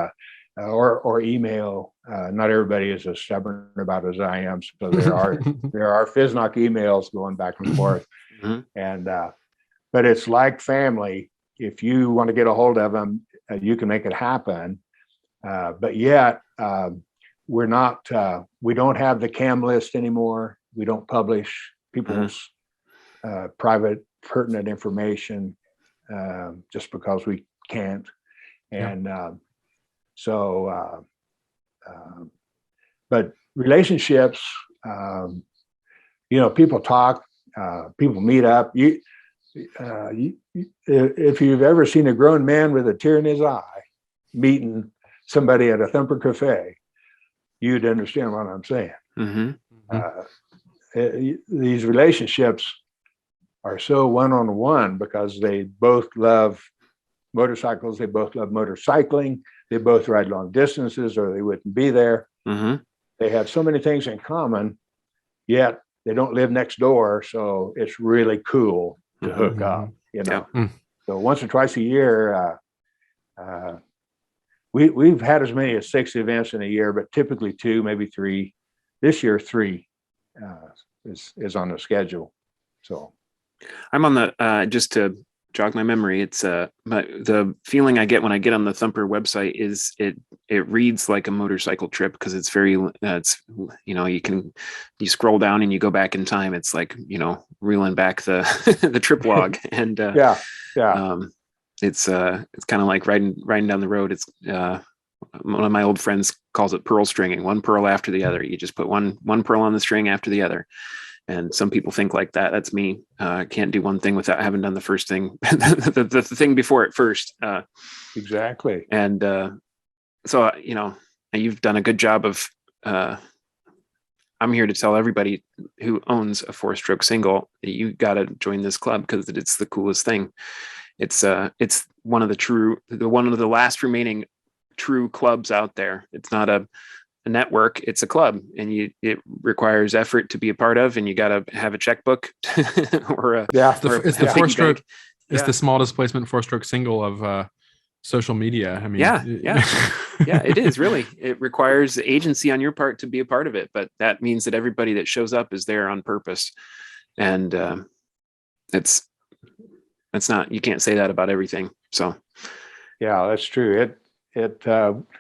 or email. Not everybody is as stubborn about it as I am, so there are FSSNOC emails going back and forth, and but it's like family. If you want to get a hold of them, you can make it happen. But yet, we're not. We don't have the CAM list anymore. We don't publish people's private pertinent information just because we can't. And but relationships, people talk, people meet up. If you've ever seen a grown man with a tear in his eye meeting somebody at a thumper cafe, you'd understand what I'm saying. These relationships are so one-on-one because they both love motorcycles, they both love motorcycling, they both ride long distances or they wouldn't be there. They have so many things in common, yet they don't live next door, so it's really cool to hook up, So once or twice a year, we've had as many as 6 events in a year, but typically 2, maybe 3. This year, 3 is on the schedule. So I'm on the just to jog my memory. It's the feeling I get when I get on the Thumper website is it reads like a motorcycle trip because it's very you scroll down and you go back in time. It's like reeling back the the trip log and it's kind of like riding down the road. It's one of my old friends calls it pearl stringing, one pearl after the other. You just put one pearl on the string after the other. And some people think like that. That's me. Can't do one thing without having done the first thing, the thing before it first. Exactly. And so, you've done a good job of, I'm here to tell everybody who owns a 4-stroke single, you got to join this club because it's the coolest thing. It's one of the last remaining true clubs out there. It's not a network, it's a club, and it requires effort to be a part of, and you got to have a checkbook or it's the 4-stroke. It's the small displacement 4-stroke single of social media. I mean, yeah, it is really. It requires agency on your part to be a part of it, but that means that everybody that shows up is there on purpose, and it's not. You can't say that about everything. So, yeah, that's true.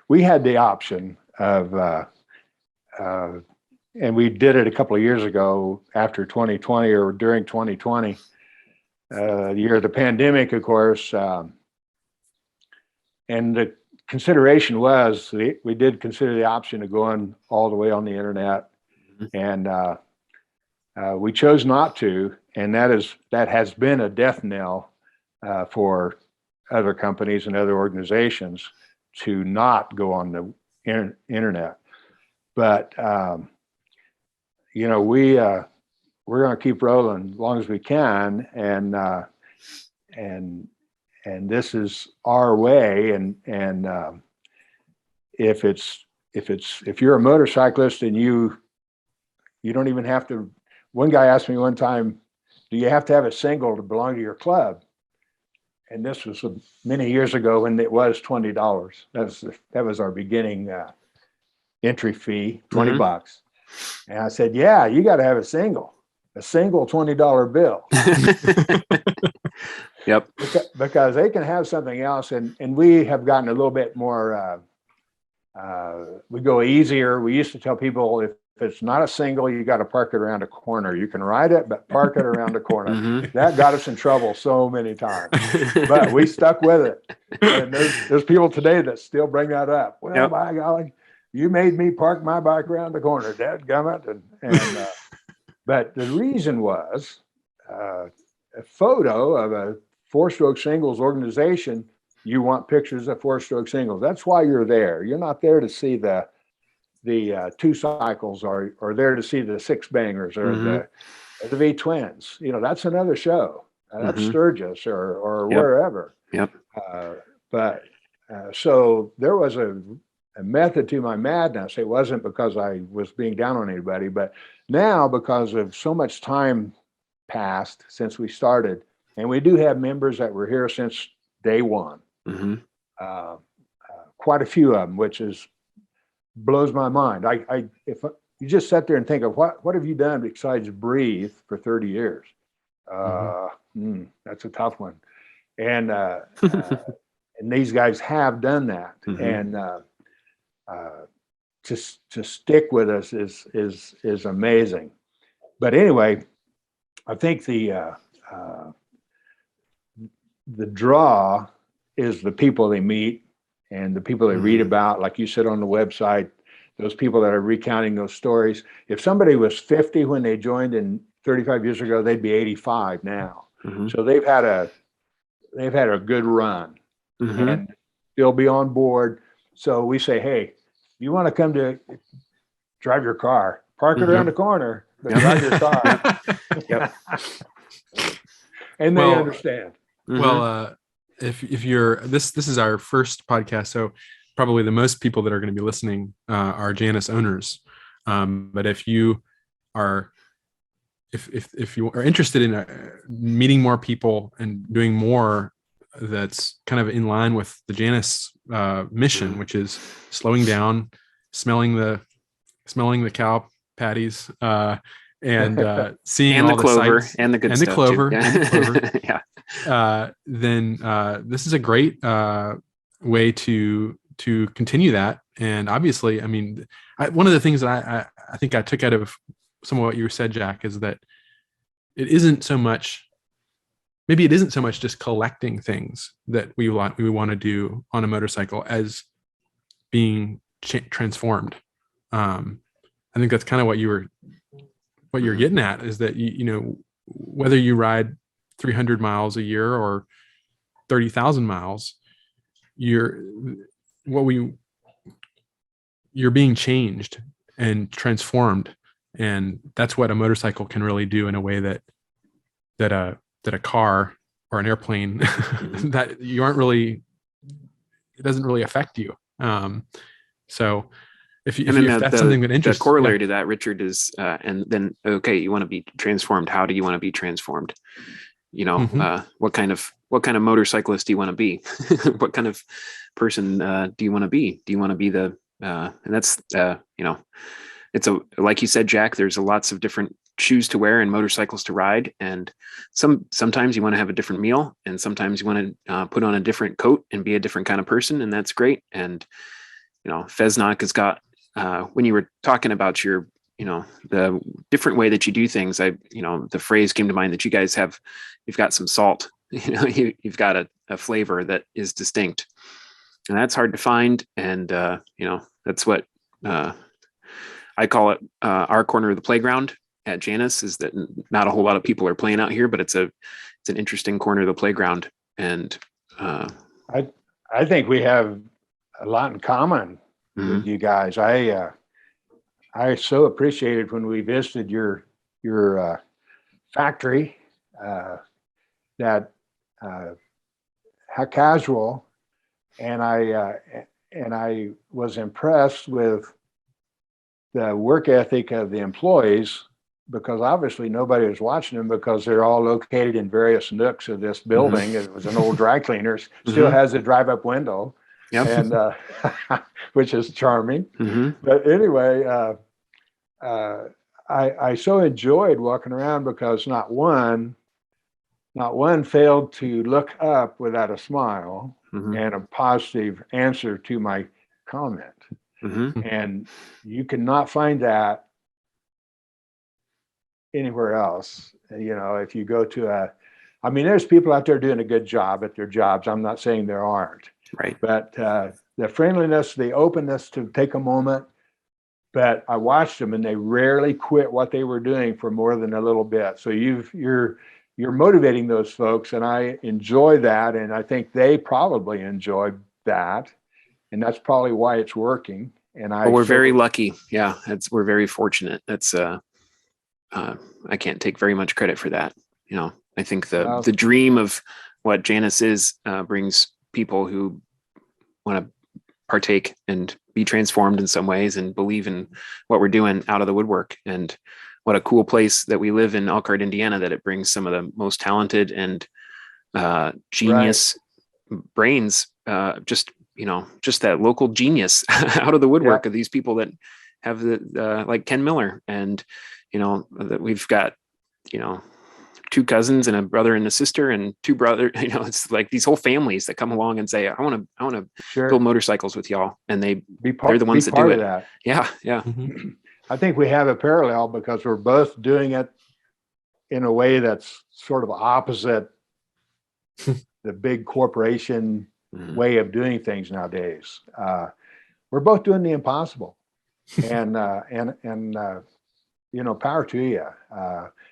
We had the option of and we did it a couple of years ago after 2020 or during 2020, the year of the pandemic, of course. And the consideration was we did consider the option of going all the way on the internet, and we chose not to. And that has been a death knell for other companies and other organizations to not go on the internet. But we're going to keep rolling as long as we can, and this is our way. And if you're a motorcyclist and you don't even have to. One guy asked me one time, do you have to have a single to belong to your club? And this was many years ago when it was $20. That was our beginning entry fee, $20. And I said, yeah, you got to have a single $20 bill. Yep. Because they can have something else. And we have gotten a little bit more, we go easier. We used to tell people if it's not a single, you got to park it around a corner. You can ride it, but park it around a corner. Mhm. That got us in trouble so many times, but we stuck with it. And there's people today that still bring that up. Well, Yep. by golly, you made me park my bike around the corner, dadgummit. But the reason was a photo of a four-stroke singles organization. You want pictures of four-stroke singles. That's why you're there. You're not there to see the two cycles, or there to see the six bangers or the V twins. You know, that's another show. That's Sturgis or wherever. Yep. So there was a method to my madness. It wasn't because I was being down on anybody, but now, because of so much time passed since we started, and we do have members that were here since day one, quite a few of them, which blows my mind. If you just sit there and think of what have you done besides breathe for 30 years? That's a tough one. And and these guys have done that. And to stick with us is amazing. But anyway, I think the draw is the people they meet and the people they read about, like you said on the website, those people that are recounting those stories. If somebody was 50 when they joined in 35 years ago, they'd be 85 now. So they've had a good run and they'll be on board. So we say, hey, you want to come to drive your car, park it around the corner, but drive your car. And they understand. Well, if you're this is our first podcast, so probably the most people that are going to be listening are Janus owners. But if you are interested in meeting more people and doing more that's kind of in line with the Janus mission, which is slowing down, smelling the cow patties, and seeing and all the clover sights, and the good and stuff the clover, too. and the clover. Yeah. Then this is a great way to continue that. And obviously, I mean, one of the things that I think I took out of some of what you said, Jack, is that it isn't so much just collecting things that we want to do on a motorcycle as being transformed. I think that's kind of what you're getting at, is that you know, whether you ride 300 miles a year or 30,000 miles, you're being changed and transformed. And that's what a motorcycle can really do in a way that a car or an airplane that you aren't really, it doesn't really affect you. So if that's something that interests, the corollary to that, Richard, is and then okay, you want to be transformed. How do you want to be transformed? You know, what kind of motorcyclist do you want to be? What kind of person do you want to be? Do you want to be the and that's you know, it's like you said, Jack, there's lots of different shoes to wear and motorcycles to ride, and sometimes you want to have a different meal, and sometimes you want to put on a different coat and be a different kind of person, and that's great. And you know, FSNOC has got when you were talking about your, you know, the different way that you do things, the phrase came to mind that you've got some salt, you know, you've got a flavor that is distinct, and that's hard to find. And you know, that's what I call it our corner of the playground at Janus, is that not a whole lot of people are playing out here, but it's an interesting corner of the playground. And I think we have a lot in common with you guys. I so appreciated when we visited your factory, that how casual, and I was impressed with the work ethic of the employees, because obviously nobody was watching them, because they're all located in various nooks of this building. It was an old dry cleaners, still has a drive-up window, and which is charming. But anyway, I so enjoyed walking around, because not one failed to look up without a smile and a positive answer to my comment. And you cannot find that anywhere else. If you go to there's people out there doing a good job at their jobs. I'm not saying there aren't, Right. but the friendliness, the openness to take a moment. But I watched them, and they rarely quit what they were doing for more than a little bit. So you're motivating those folks, and I enjoy that, and I think they probably enjoy that, and that's probably why it's working. And we're very lucky. Yeah, we're very fortunate. That's I can't take very much credit for that. I think the dream of what Janus is brings people who want to partake and be transformed in some ways and believe in what we're doing out of the woodwork. And what a cool place that we live in Elkhart, Indiana, that it brings some of the most talented and genius brains, just that local genius out of the woodwork of these people that have the like Ken Miller, and that we've got two cousins and a brother and a sister and two brothers. It's like these whole families that come along and say, I want to build motorcycles with y'all, and they're the ones that do it. That. Yeah. Mm-hmm. I think we have a parallel because we're both doing it in a way that's sort of opposite the big corporation way of doing things nowadays. We're both doing the impossible, and power to you.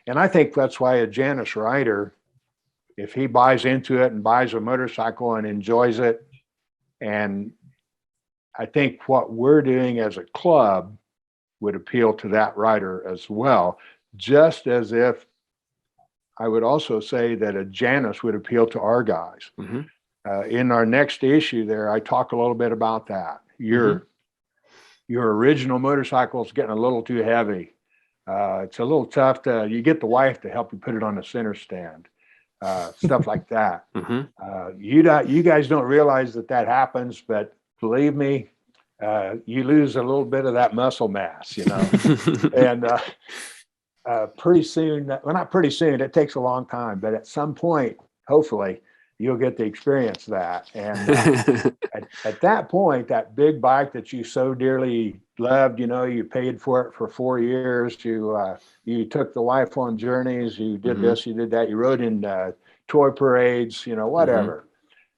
And I think that's why a Janus rider, if he buys into it and buys a motorcycle and enjoys it, and I think what we're doing as a club would appeal to that rider as well, just as if I would also say that a Janus would appeal to our guys. Mm-hmm. In our next issue there, I talk a little bit about that. Your original motorcycle is getting a little too heavy. It's a little tough you get the wife to help you put it on the center stand, stuff like that. Mm-hmm. You guys don't realize that happens, but believe me, you lose a little bit of that muscle mass, and pretty soon, well, not pretty soon, it takes a long time, but at some point, hopefully, you'll get to experience that. And at that point, that big bike that you so dearly loved, you paid for it for 4 years, you took the wife on journeys, you did this, you did that, you rode in toy parades, whatever.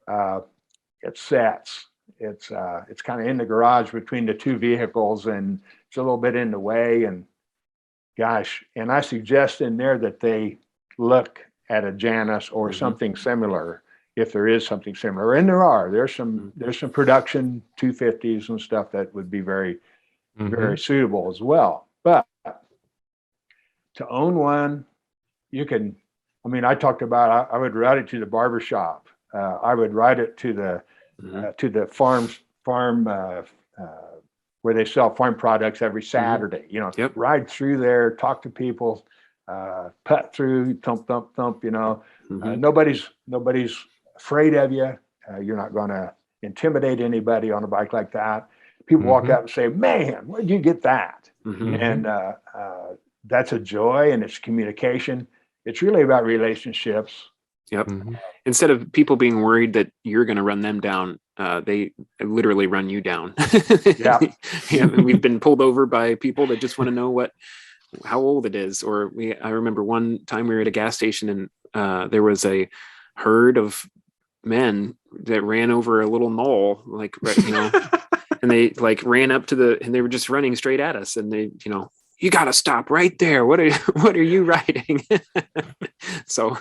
It sets. It's kind of in the garage between the two vehicles, and it's a little bit in the way. And gosh, and I suggest in there that they look at a Janus or something similar, if there is something similar. And there's some production 250s and stuff that would be very, very suitable as well. But to own one, you can, I talked about, I would ride it to the barber shop. I would ride it to the farm where they sell farm products every Saturday, ride through there, talk to people, putt through, thump, thump, thump, nobody's afraid of you. You're not going to intimidate anybody on a bike like that. People walk up and say, man, where'd you get that? And that's a joy, and it's communication. It's really about relationships. Yep. Instead of people being worried that you're going to run them down, they literally run you down. We've been pulled over by people that just want to know how old it is. Or I remember one time we were at a gas station, and there was a herd of men that ran over a little knoll, and they ran up and they were just running straight at us, and they, you got to stop right there. What are you riding? So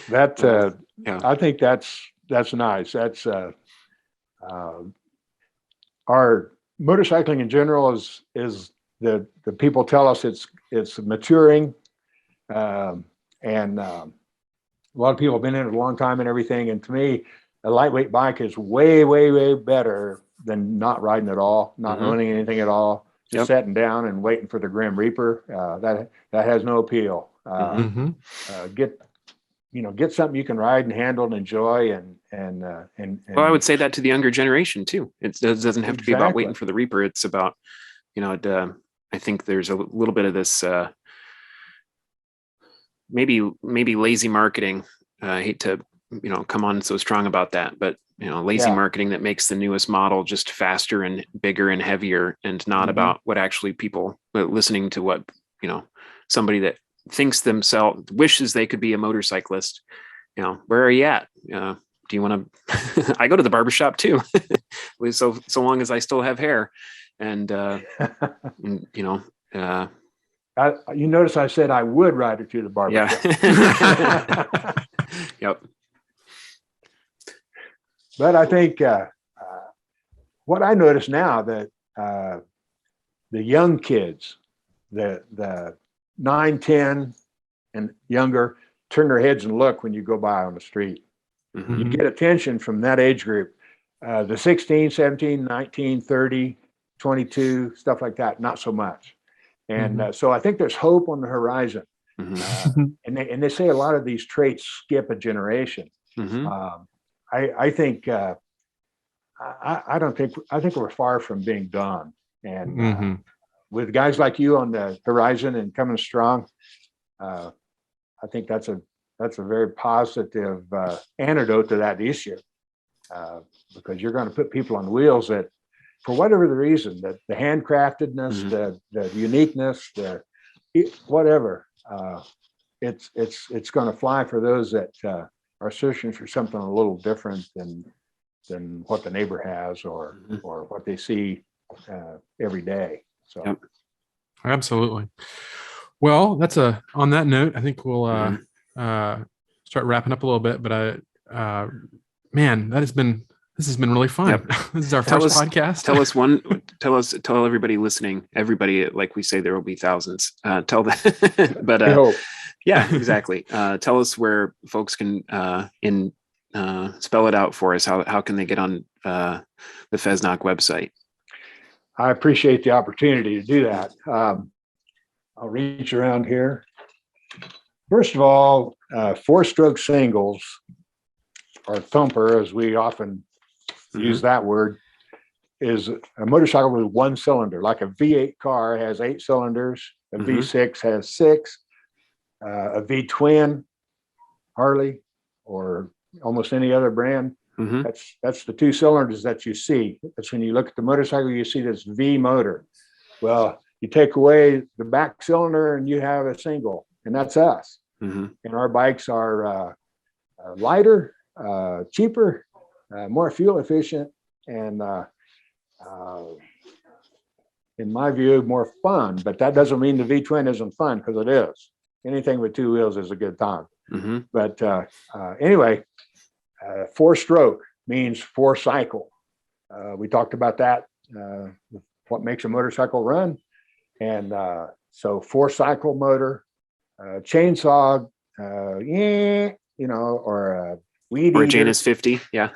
that, I think that's nice. That's, our motorcycling in general is the people tell us it's maturing. And a lot of people have been in it a long time and everything. And to me, a lightweight bike is way, way, way better than not riding at all, not owning anything at all, just sitting down and waiting for the Grim Reaper. That has no appeal. Get something you can ride and handle and enjoy. And well, I would say that to the younger generation too. It doesn't have to be about waiting for the Reaper. It's about, I think there's a little bit of this, maybe lazy marketing. I hate to, come on so strong about that, but lazy marketing that makes the newest model just faster and bigger and heavier, and not about what actually people listening to what, somebody that thinks themselves, wishes they could be a motorcyclist, where are you at? Do you want to, I go to the barbershop too, so long as I still have hair and you notice I said I would ride it to the barbershop. Yeah. Yep. But I think what I notice now that the young kids, the 9, 10 and younger, turn their heads and look when you go by on the street. Mm-hmm. You get attention from that age group. The 16, 17, 19, 30, 22, stuff like that, not so much. And so I think there's hope on the horizon. Mm-hmm. And they say a lot of these traits skip a generation. Mm-hmm. I think I think we're far from being done. And with guys like you on the horizon and coming strong, I think that's a very positive antidote to that issue, because you're going to put people on wheels that, for whatever the reason, that the handcraftedness, the uniqueness, whatever, it's going to fly for those that are searching for something a little different than what the neighbor has or what they see every day. So, yep. Absolutely. Well, on that note, I think we'll start wrapping up a little bit. But man, this has been really fun. Yep. This is our first podcast. Tell everybody listening, like we say, there will be thousands. Tell them, but yeah, exactly. Tell us where folks can spell it out for us. How can they get on the FSNOC website? I appreciate the opportunity to do that. I'll reach around here. First of all, 4-stroke singles, or thumper, as we often use that word, is a motorcycle with one cylinder. Like a V8 car has 8 cylinders, a V6 has 6, a V twin, Harley, or almost any other brand. That's the 2 cylinders that you see. That's when you look at the motorcycle, you see this V motor. Well, you take away the back cylinder and you have a single, and that's us. And our bikes are lighter, cheaper, more fuel efficient, and in my view, more fun. But that doesn't mean the V twin isn't fun, because it is. Anything with 2 wheels is a good time. But anyway, 4-stroke means 4 cycle. We talked about that, what makes a motorcycle run. And so 4-cycle motor, chainsaw, or a weed or a eater. Janus 50. Yeah.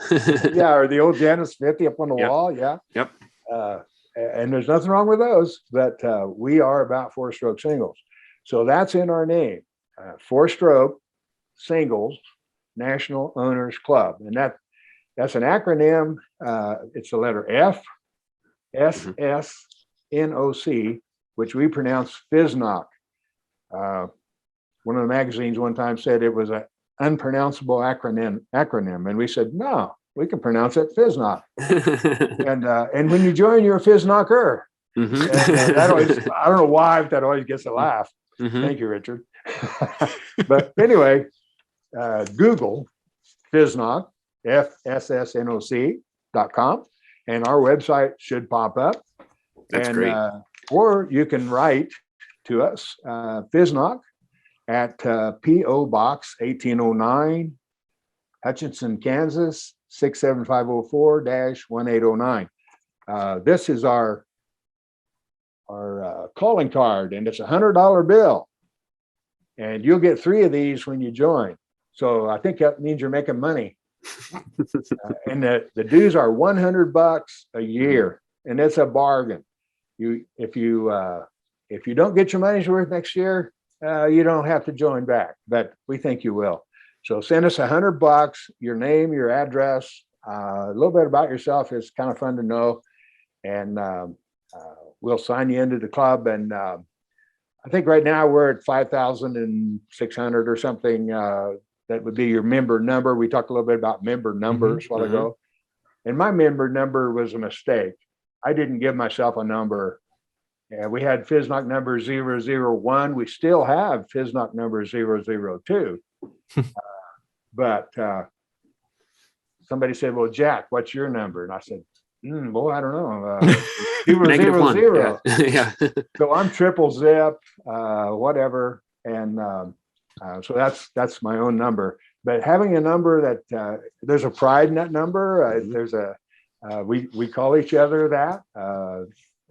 Yeah, or the old Janus 50 up on the wall. Yeah. Yep. And there's nothing wrong with those, but we are about 4-stroke singles. So that's in our name, 4-stroke singles National Owners Club. And that's an acronym. It's the letter F, FSSNOC, which we pronounce FESNOC. One of the magazines one time said it was an unpronounceable acronym. And we said, no, we can pronounce it FESNOC. And when you join, you're a FESNOCer. That always, I don't know why, but that always gets a laugh. Thank you, Richard. But anyway, Google FSSNOC, FSSNOC.com, and our website should pop up. That's great. Or you can write to us, FSNOC, at P.O. Box 1809, Hutchinson, Kansas, 67504-1809. This is our calling card, and it's a $100 bill. And you'll get 3 of these when you join. So I think that means you're making money. And the dues are $100 a year, and it's a bargain. If you don't get your money's worth next year, you don't have to join back, but we think you will. So send us $100, your name, your address, a little bit about yourself. It's kind of fun to know, and we'll sign you into the club. And I think right now we're at 5,600 or something. That would be your member number. We talked a little bit about member numbers a while ago. And my member number was a mistake. I didn't give myself a number Yeah, we had FSNOC number 001. We still have FSNOC number 002. But somebody said, well, Jack, what's your number? And I said, boy, I don't know. Negative one. 000. Yeah. So I'm triple zip, whatever. And so that's my own number. But having a number that there's a pride in that number. There's a we call each other that,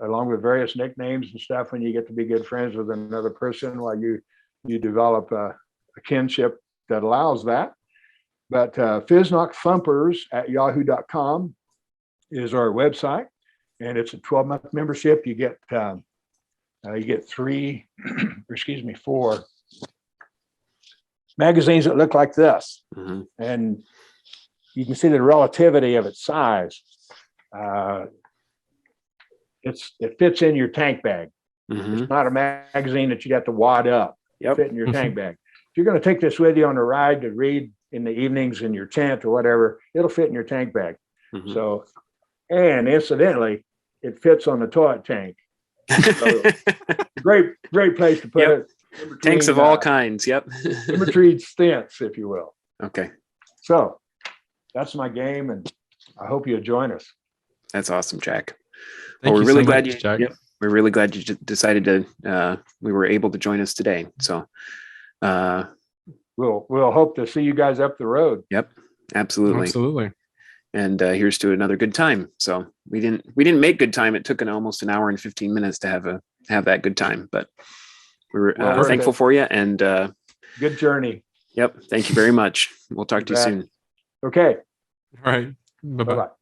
along with various nicknames and stuff. When you get to be good friends with another person, while you develop a kinship that allows that. But FSNOC Thumpers at yahoo.com is our website, and it's a 12-month membership. You get 4 magazines that look like this, and you can see the relativity of its size. It fits in your tank bag. It's not a magazine that you got to wad up. Fit in your tank bag. If you're going to take this with you on a ride to read in the evenings in your tent or whatever, it'll fit in your tank bag. So, and incidentally, it fits on the toilet tank. So, great place to put it. Tanks of all kinds. Symmetry stints, if you will. Okay. So that's my game, and I hope you'll join us. That's awesome, Jack. Thank we're you really so glad much, you. Jack. We're really glad you decided to. We were able to join us today. So. We'll hope to see you guys up the road. Yep, absolutely. And here's to another good time. So we didn't make good time. It took almost an hour and 15 minutes to have that good time, but we were thankful for you, and good journey. Yep. Thank you very much. We'll talk to you soon. Okay. All right. Bye-bye. Bye-bye.